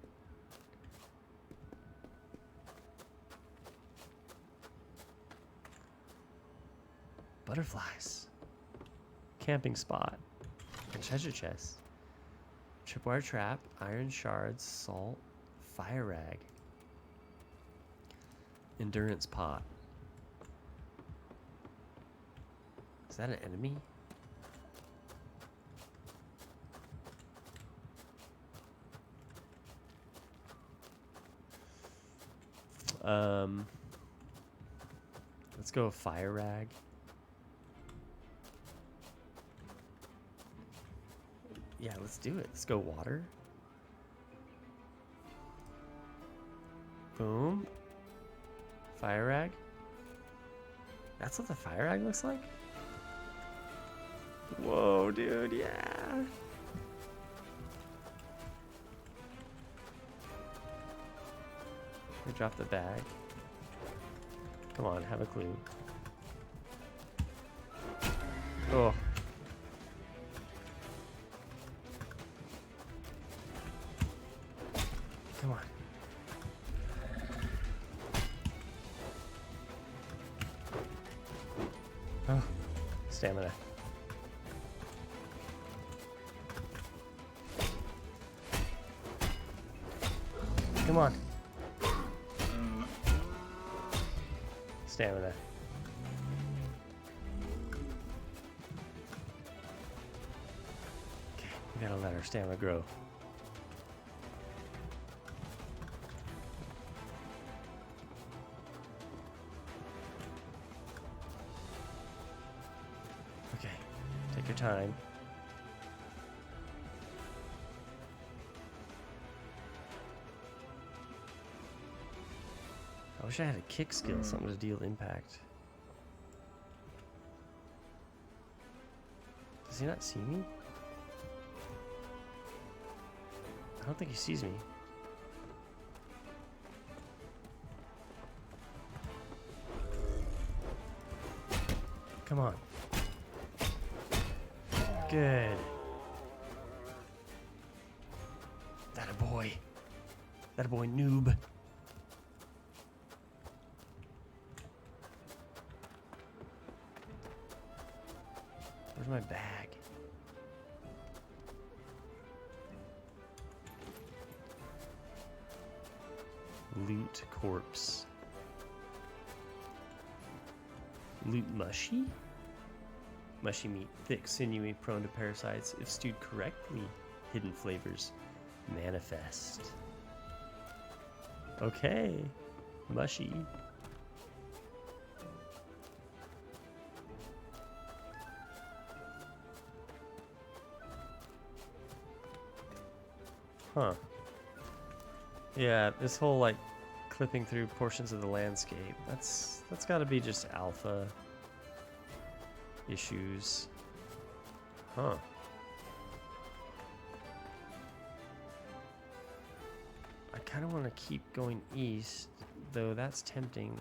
Butterflies. Camping spot. And treasure chest. Tripwire trap. Iron shards. Salt. Fire rag. Endurance pot. Is that an enemy? Let's go with fire rag. Yeah, let's do it. Let's go water. Boom. Fire rag. That's what the fire rag looks like? Whoa, dude, yeah. We drop the bag. Come on, have a clue. Oh. Come on. Oh, stamina. Come on. Stamina. Okay, we gotta let our stamina grow. Okay, take your time. I wish I had a kick skill, something to deal impact. Does he not see me? I don't think he sees me. Come on. Good. That a boy. That a boy, noob. Where's my bag? Loot corpse. Loot mushy? Mushy meat, thick, sinewy, prone to parasites. If stewed correctly, hidden flavors manifest. Okay, mushy. Huh. Yeah, this whole like clipping through portions of the landscape, that's gotta be just alpha issues. Huh. I kinda wanna keep going east, though that's tempting.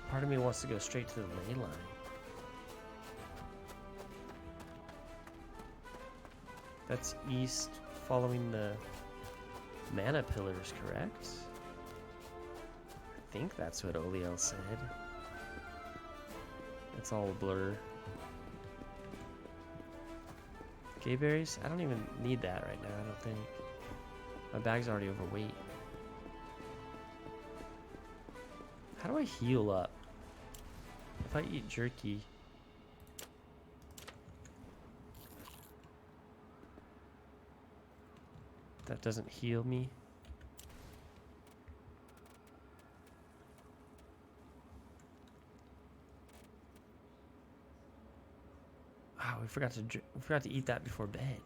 Part of me wants to go straight to the ley line. That's east following the mana pillars, correct? I think that's what Oliel said. It's all a blur. Gayberries? I don't even need that right now, I don't think. My bag's already overweight. How do I heal up? If I eat jerky... that doesn't heal me. Ah, we forgot to eat that before bed.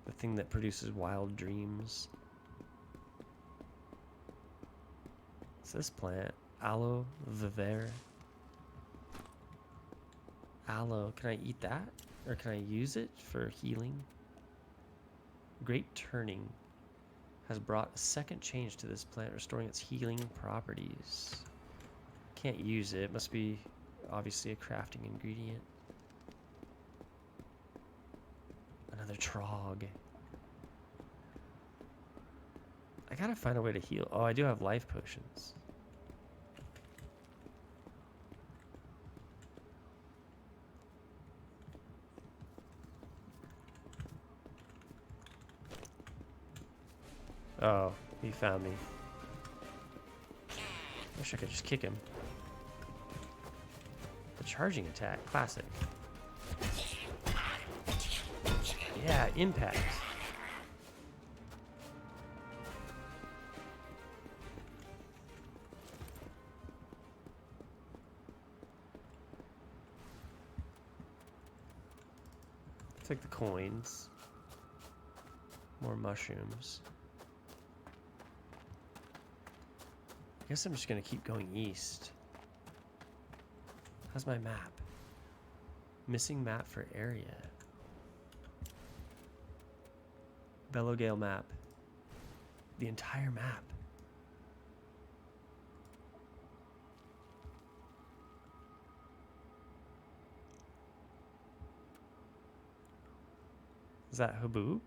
The thing that produces wild dreams. What's this plant? Aloe vivere. Aloe. Can I eat that? Or can I use it for healing? Great turning. has brought a second change to this plant, restoring its healing properties. Can't use it. Must be obviously a crafting ingredient. Another trog. I gotta find a way to heal. Oh, I do have life potions. Oh, he found me. Wish I could just kick him. The charging attack, classic. Yeah, impact. Take the coins. More mushrooms. I guess I'm just gonna keep going east. How's my map? Missing map for area. Bellowgale map. The entire map. Is that Haboob?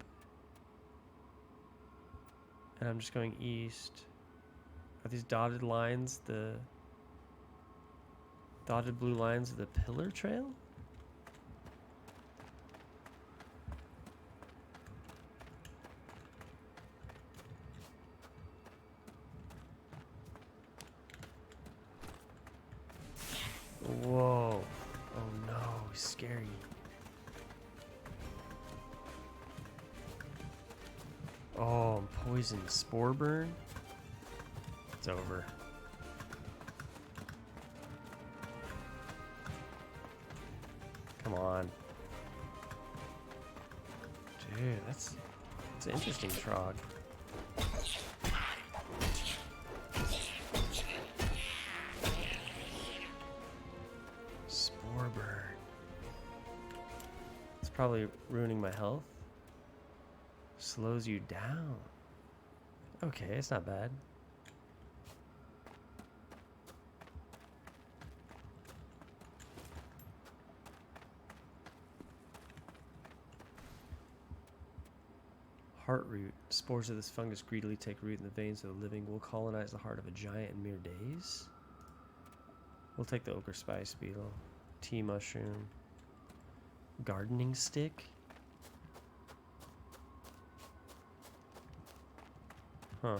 And I'm just going east. Are these dotted lines the dotted blue lines of the pillar trail? Whoa. Oh no, scary. Oh, I'm poisoned. Spore burn? It's over. Come on. Dude, that's an interesting trog. Spore burn. It's probably ruining my health. Slows you down. Okay, it's not bad. Heart root. Spores of this fungus greedily take root in the veins of the living. Will colonize the heart of a giant in mere days. We'll take the ochre spice beetle. Tea mushroom. Gardening stick. Huh.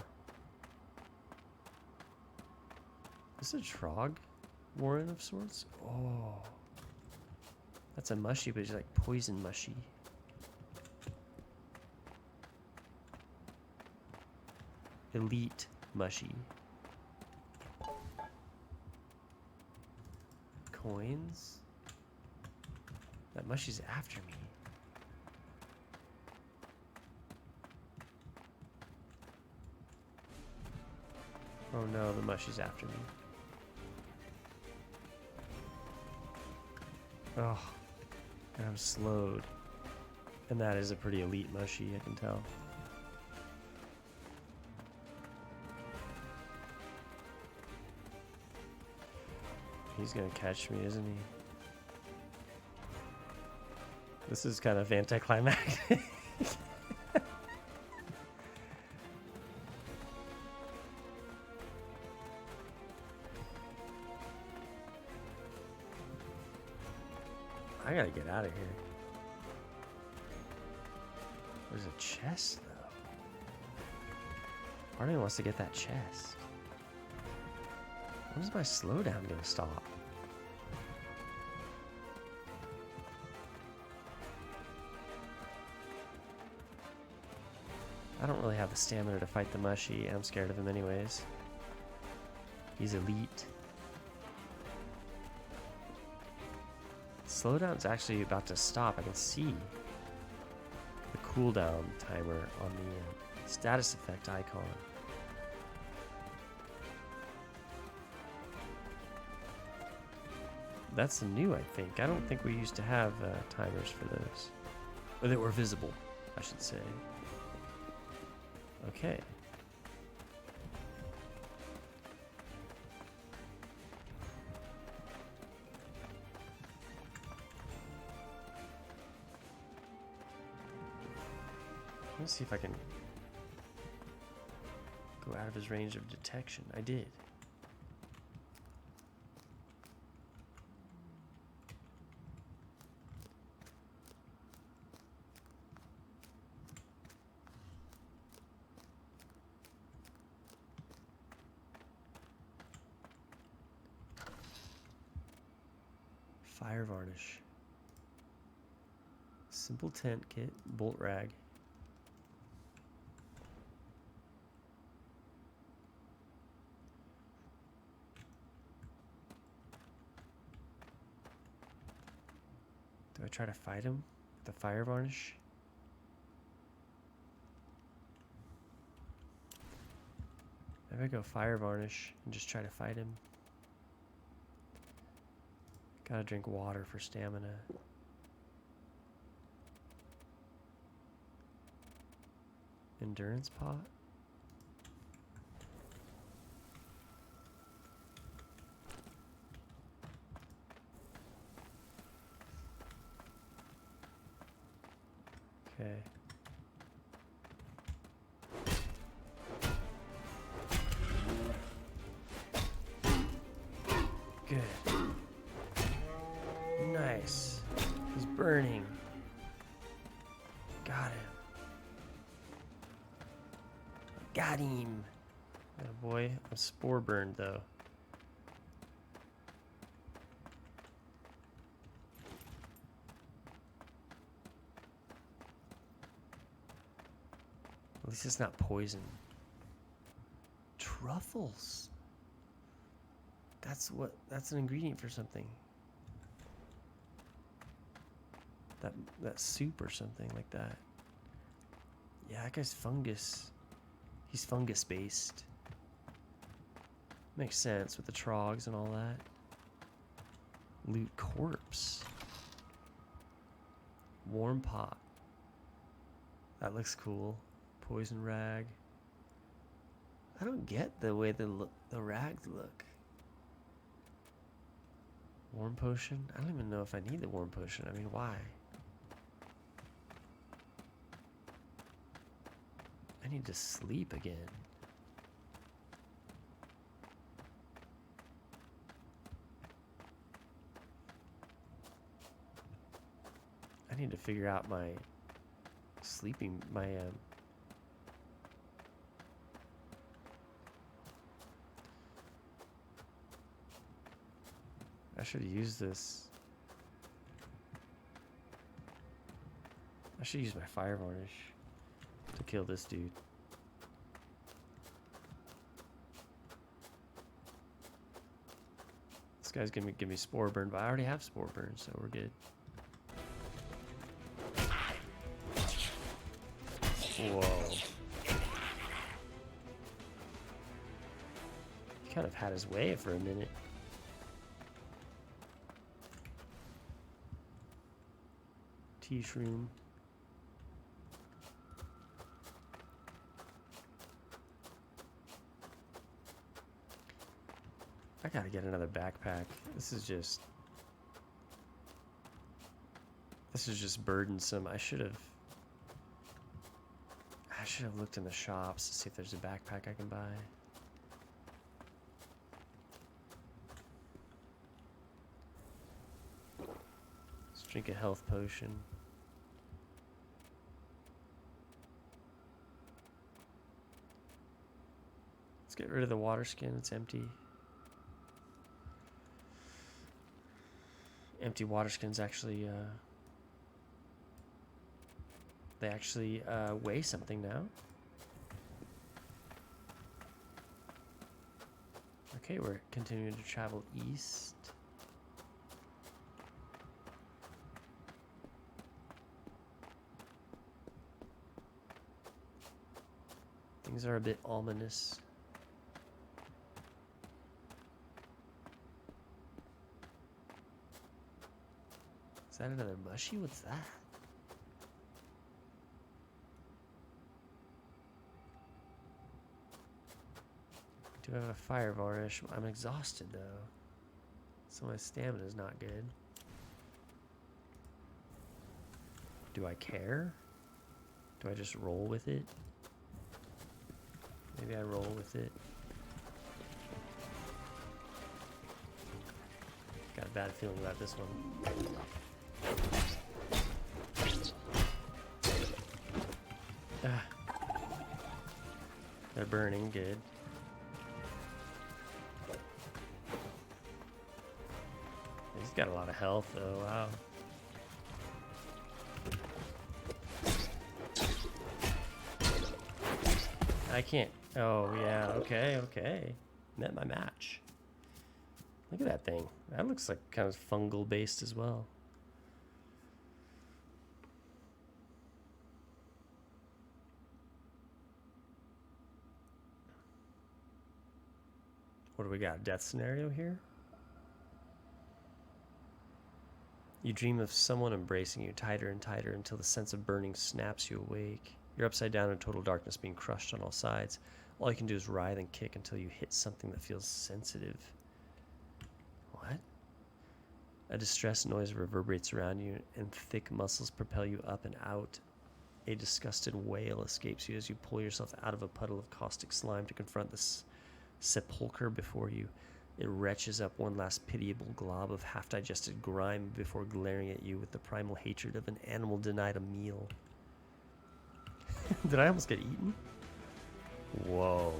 This is a trog warren of sorts? Oh. That's a mushy, but it's like poison mushy. Elite mushy. Coins? That mushy's after me. Oh no, the mushy's after me. Oh, and I'm slowed. And that is a pretty elite mushy, I can tell. He's gonna catch me, isn't he? This is kind of anticlimactic. I gotta get out of here. There's a chest, though. Part of me wants to get that chest. When is my slowdown gonna stop? I don't really have the stamina to fight the mushy. I'm scared of him anyways. He's elite. Slowdown's actually about to stop. I can see the cooldown timer on the status effect icon. That's new, I think. I don't think we used to have timers for those. Or that were visible, I should say. Okay. Let me see if I can go out of his range of detection. I did. Fire varnish. Simple tent kit, bolt rag. Do I try to fight him with the fire varnish? Maybe I go fire varnish and just try to fight him. Gotta drink water for stamina. Endurance pot? Okay. Good. Nice. He's burning. Got him. Got him. Oh boy, I'm spore burned though. At least it's not poison. Truffles. That's an ingredient for something. That soup or something like that. Yeah, that guy's fungus. He's fungus based. Makes sense with the trogs and all that. Loot corpse. Warm pot. That looks cool. Poison rag. I don't get the way the rags look. Warm potion? I don't even know if I need the warm potion. I mean, why? I need to sleep again. I need to figure out my sleeping, I should use this. I should use my fire varnish to kill this dude. This guy's gonna give me spore burn, but I already have spore burn, so we're good. Whoa. He kind of had his way for a minute. Tea shroom. I gotta get another backpack. This is just burdensome. I should have looked in the shops to see if there's a backpack I can buy. Let's drink a health potion. Let's get rid of the water skin. It's empty. Empty water skins actually, they actually weigh something now. Okay, we're continuing to travel east. Things are a bit ominous. Is that another mushy? What's that? Do I have a fire varnish? I'm exhausted though, so my stamina is not good. Do I care? Do I just roll with it? Maybe I roll with it. Got a bad feeling about this one. Ah. They're burning, good. He's got a lot of health though, wow. I can't. Oh, yeah, okay, okay. Met my match. Look at that thing. That looks like kind of fungal based as well. What do we got? Death scenario here? You dream of someone embracing you tighter and tighter until the sense of burning snaps you awake. You're upside down in total darkness, being crushed on all sides. All you can do is writhe and kick until you hit something that feels sensitive. What? A distressed noise reverberates around you, and thick muscles propel you up and out. A disgusted wail escapes you as you pull yourself out of a puddle of caustic slime to confront this sepulcher before you. It retches up one last pitiable glob of half-digested grime before glaring at you with the primal hatred of an animal denied a meal. Did I almost get eaten? Whoa.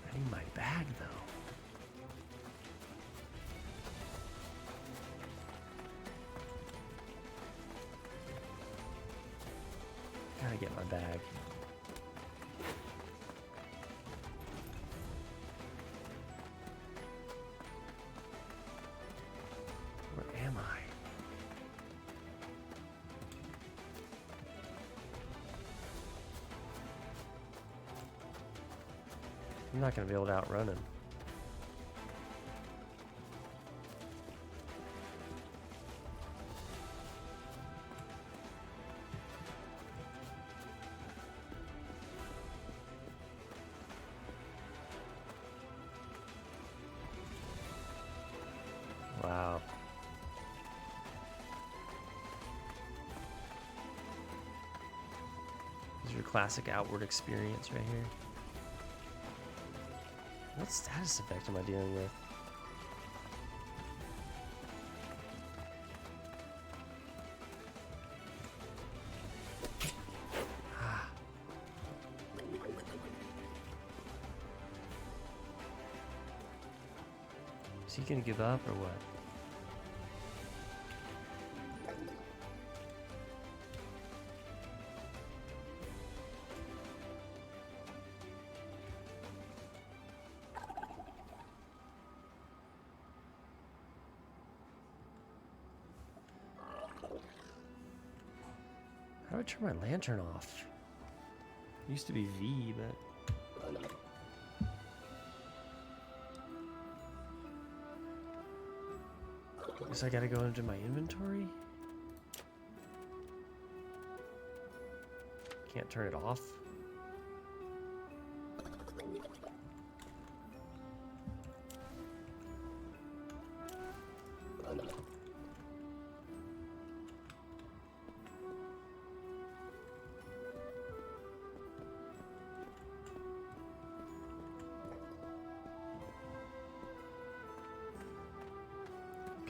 I need my bag, though. Gotta get my bag. Where am I? I'm not gonna be able to outrun him. Wow. This is your classic outward experience right here. What status effect am I dealing with? Ah. Is he gonna give up or what? How do I turn my lantern off? It used to be V, but... Guess I gotta go into my inventory? Can't turn it off?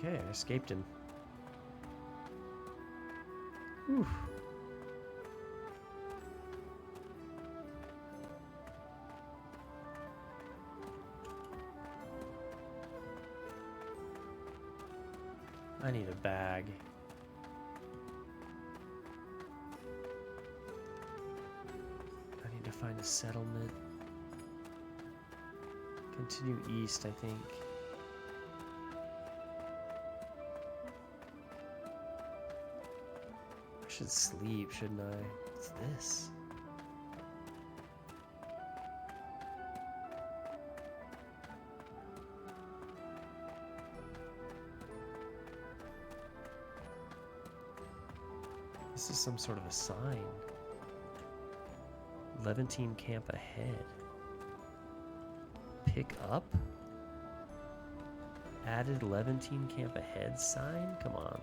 Okay, I escaped him. Whew. I need a bag. I need to find a settlement. Continue east, I think. I should sleep, shouldn't I? What's this? This is some sort of a sign. Levantine camp ahead. Pick up? Added Levantine camp ahead sign? Come on.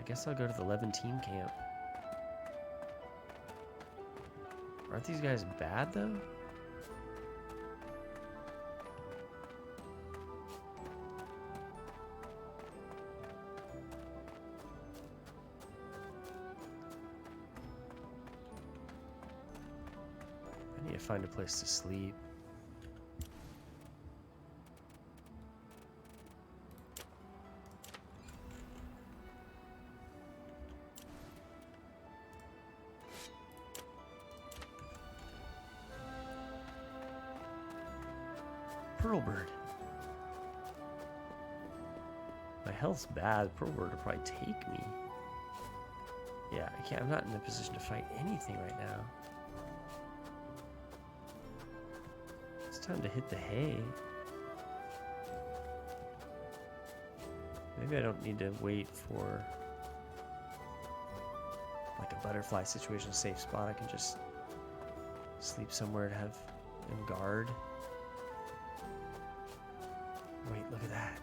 guess I'll go to the 11 team camp. Aren't these guys bad though? I need to find a place to sleep. Pearlbird. My health's bad. Pearlbird will probably take me. Yeah, I can't. I'm not in a position to fight anything right now. It's time to hit the hay. Maybe I don't need to wait for like a butterfly situation, a safe spot. I can just sleep somewhere to have in guard. Wait, look at that.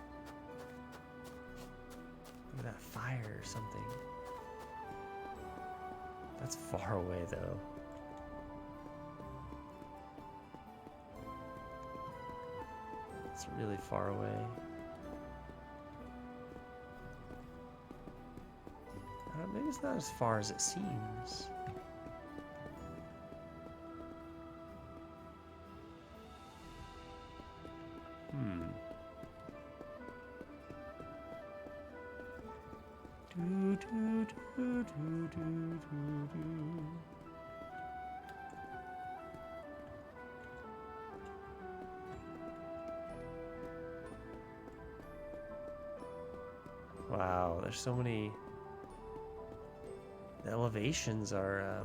Look at that fire or something. That's far away though. It's really far away. Maybe it's not as far as it seems. Wow, there's so many. The elevations are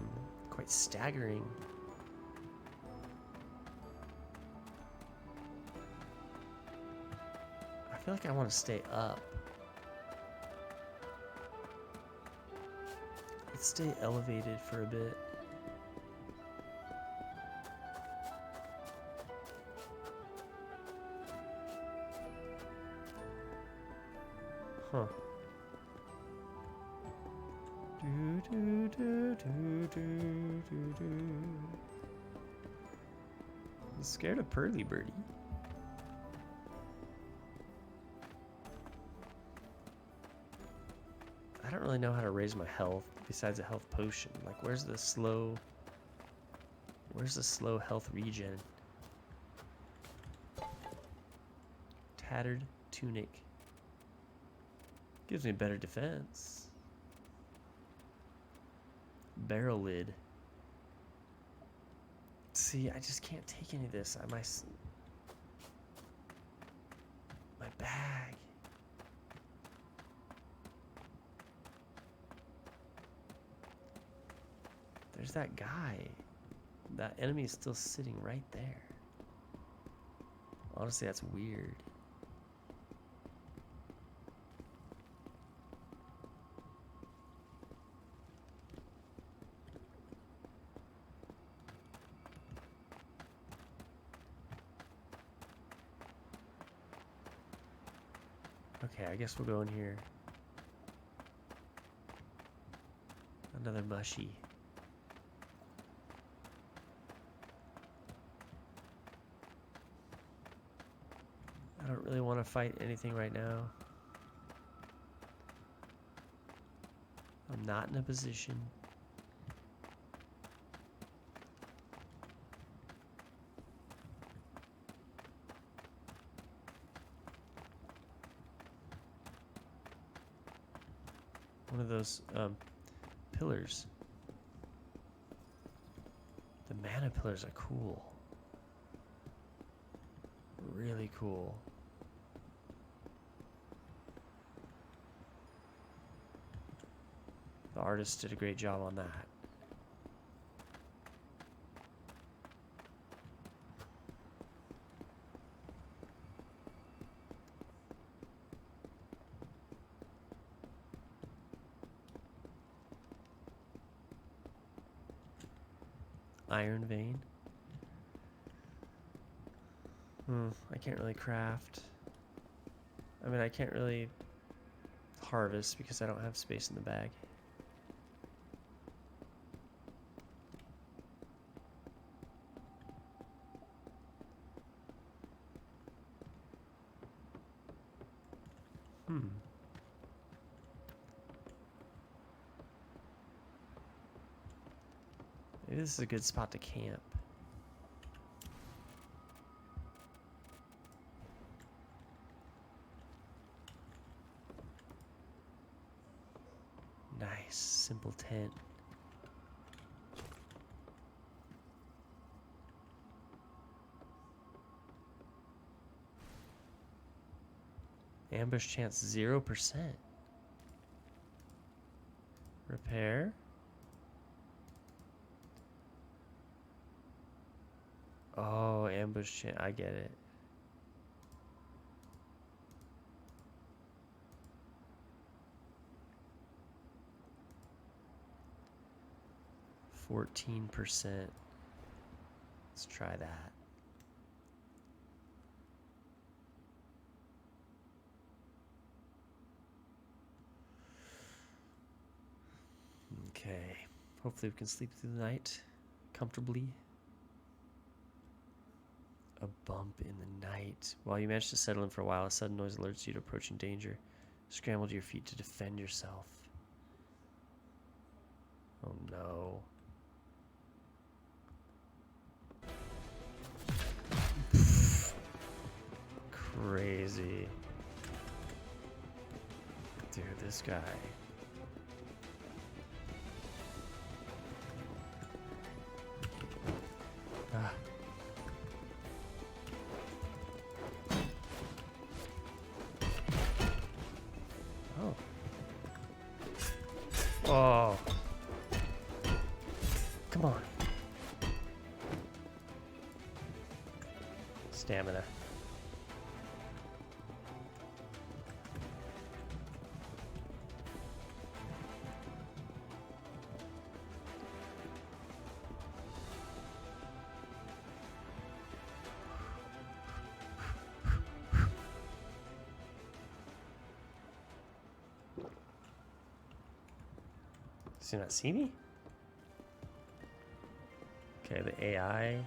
quite staggering. I feel like I want to stay up. Let's stay elevated for a bit. Huh. I'm scared of Pearly Birdie. I don't really know how to raise my health besides a health potion. Like, where's the slow health regen? Tattered tunic. Gives me better defense. Barrel lid. See, I just can't take any of this. My bag. There's that guy. That enemy is still sitting right there. Honestly, that's weird. Okay, I guess we'll go in here. Another mushy. I don't really want to fight anything right now. I'm not in a position. One of those pillars. The mana pillars are cool. Really cool. The artist did a great job on that. Iron vein. I can't really craft. I mean, I can't really harvest because I don't have space in the bag. Maybe this is a good spot to camp. Nice, simple tent. Ambush chance 0%. Repair. Oh, ambush chance. I get it. %. Let's try that. Okay. Hopefully we can sleep through the night comfortably. A bump in the night. While you manage to settle in for a while, a sudden noise alerts you to approaching danger. Scramble to your feet to defend yourself. Oh no. Crazy. Dude, this guy. Ah. Oh. Oh. Come on. Stamina. Does he not see me? Okay, the AI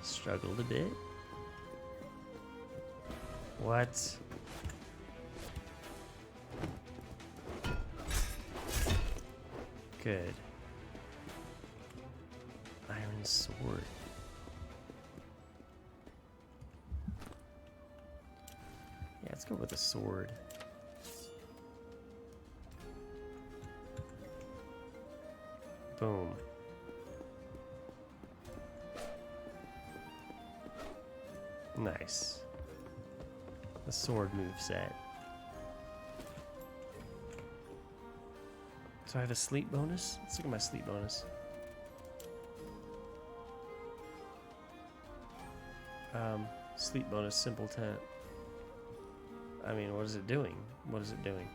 struggled a bit. What? Good. Iron sword. Yeah, let's go with a sword. Boom. Nice. The sword moveset. So I have a sleep bonus? Let's look at my sleep bonus. Sleep bonus, simple tent. I mean, what is it doing? What is it doing?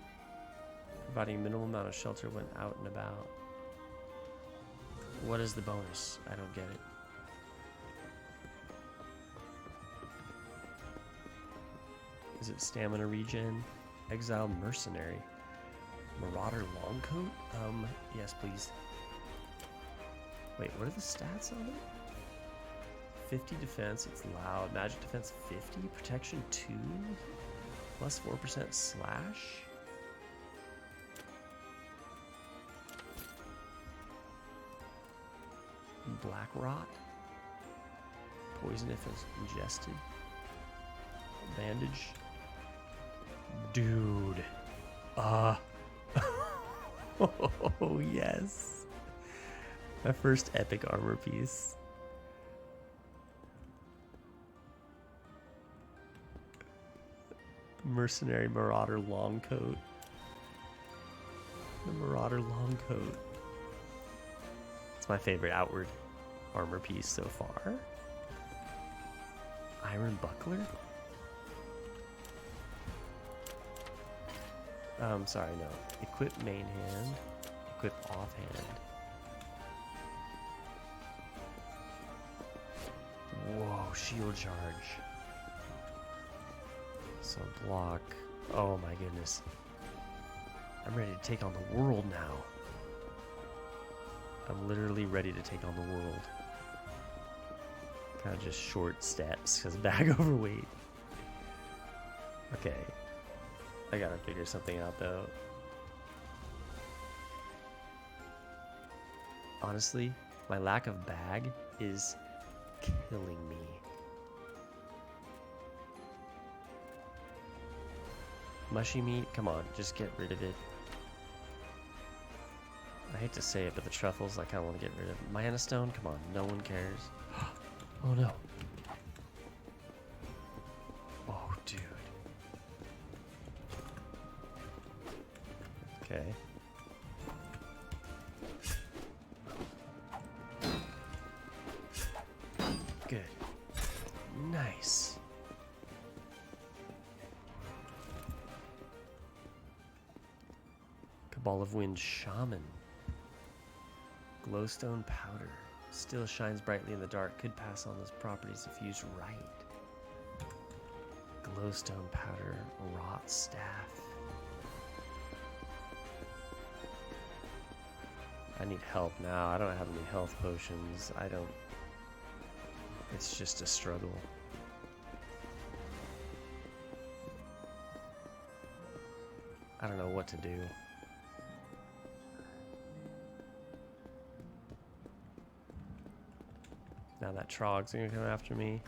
Providing a minimal amount of shelter when out and about. What is the bonus? I don't get it. Is it stamina regen? Exile mercenary. Marauder long coat? Yes, please. Wait, what are the stats on it? 50 defense, it's loud. Magic defense 50, protection 2, plus 4% slash. Black rot. Poison if it's ingested. Bandage. Dude. Oh, yes. My first epic armor piece. Mercenary Marauder long coat. The Marauder long coat. It's my favorite outward armor piece so far. Iron buckler? Sorry, no. Equip main hand. Equip offhand. Whoa, shield charge. So block. Oh my goodness. I'm ready to take on the world now. I'm literally ready to take on the world. Kind of just short steps because bag overweight. Okay. I gotta figure something out though. Honestly, my lack of bag is killing me. Mushy meat? Come on, just get rid of it. I hate to say it, but the truffles I kind of want to get rid of. Mana stone? Come on, no one cares. Oh no. Oh, dude. Okay. Good. Nice. Cabal of Wind Shaman. Glowstone powder. Still shines brightly in the dark. Could pass on those properties if used right. Glowstone powder. Rot staff. I need help now. I don't have any health potions. I don't... It's just a struggle. I don't know what to do. Now that Trog's gonna come after me.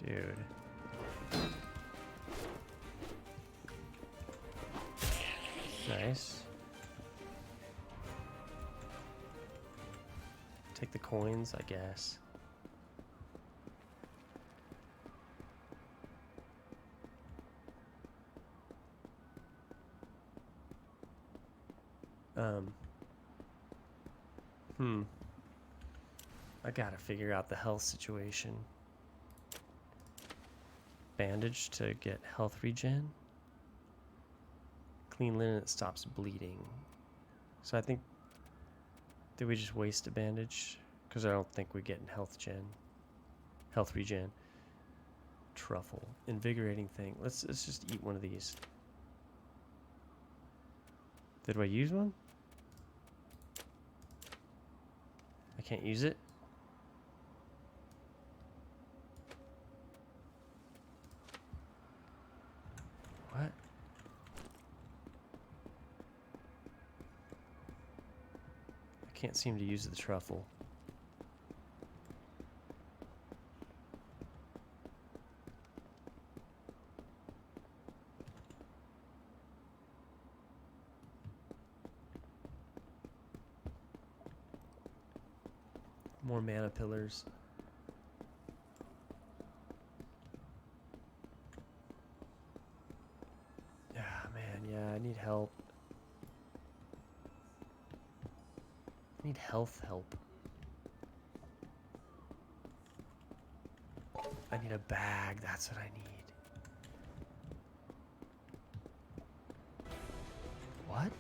Dude. Nice. Take the coins, I guess. I gotta figure out the health situation. Bandage to get health regen. Clean linen that stops bleeding. So I think... Did we just waste a bandage? Because I don't think we're getting health regen. Truffle. Invigorating thing. Let's just eat one of these. Did I use one? I can't use it? What? I can't seem to use the truffle. More mana pillars. Yeah, man, yeah, I need help. I need health help. I need a bag, that's what I need. What?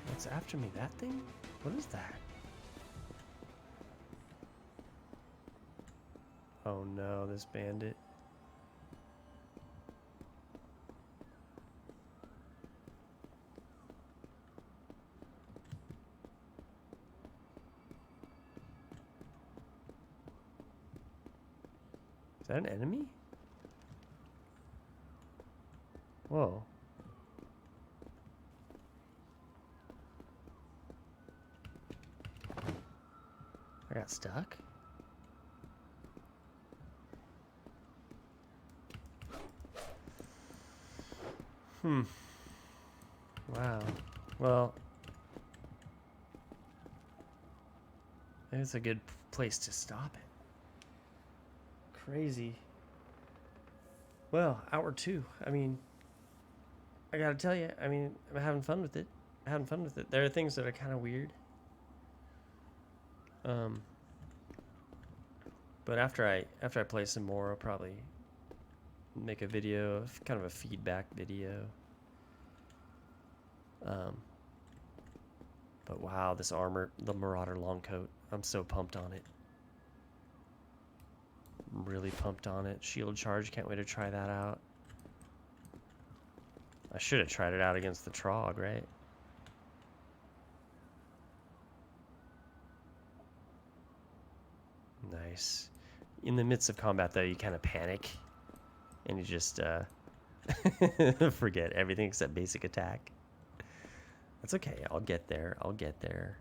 What's after me? That thing? What is that? Oh no, this bandit. Is that an enemy? Whoa. I got stuck? Wow. Well, I think it's a good place to stop it. Crazy. Well, hour 2. I mean, I gotta tell you, I mean, I'm having fun with it. There are things that are kind of weird. But after I play some more, I'll probably make a video, kind of a feedback video. But wow, this armor, the Marauder long coat, I'm so pumped on it. I'm really pumped on it. Shield charge, can't wait to try that out. I should have tried it out against the Trog, right? Nice. In the midst of combat, though, you kind of panic. And you just forget everything except basic attack. That's okay. I'll get there. I'll get there.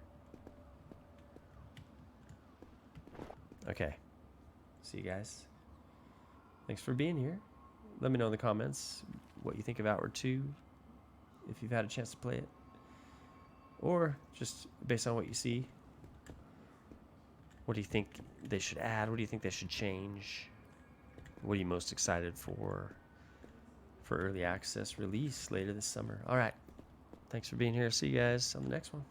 Okay. See you guys. Thanks for being here. Let me know in the comments what you think of Outward 2, if you've had a chance to play it. Or just based on what you see. What do you think they should add? What do you think they should change? What are you most excited for early access release later this summer? All right. Thanks for being here. See you guys on the next one.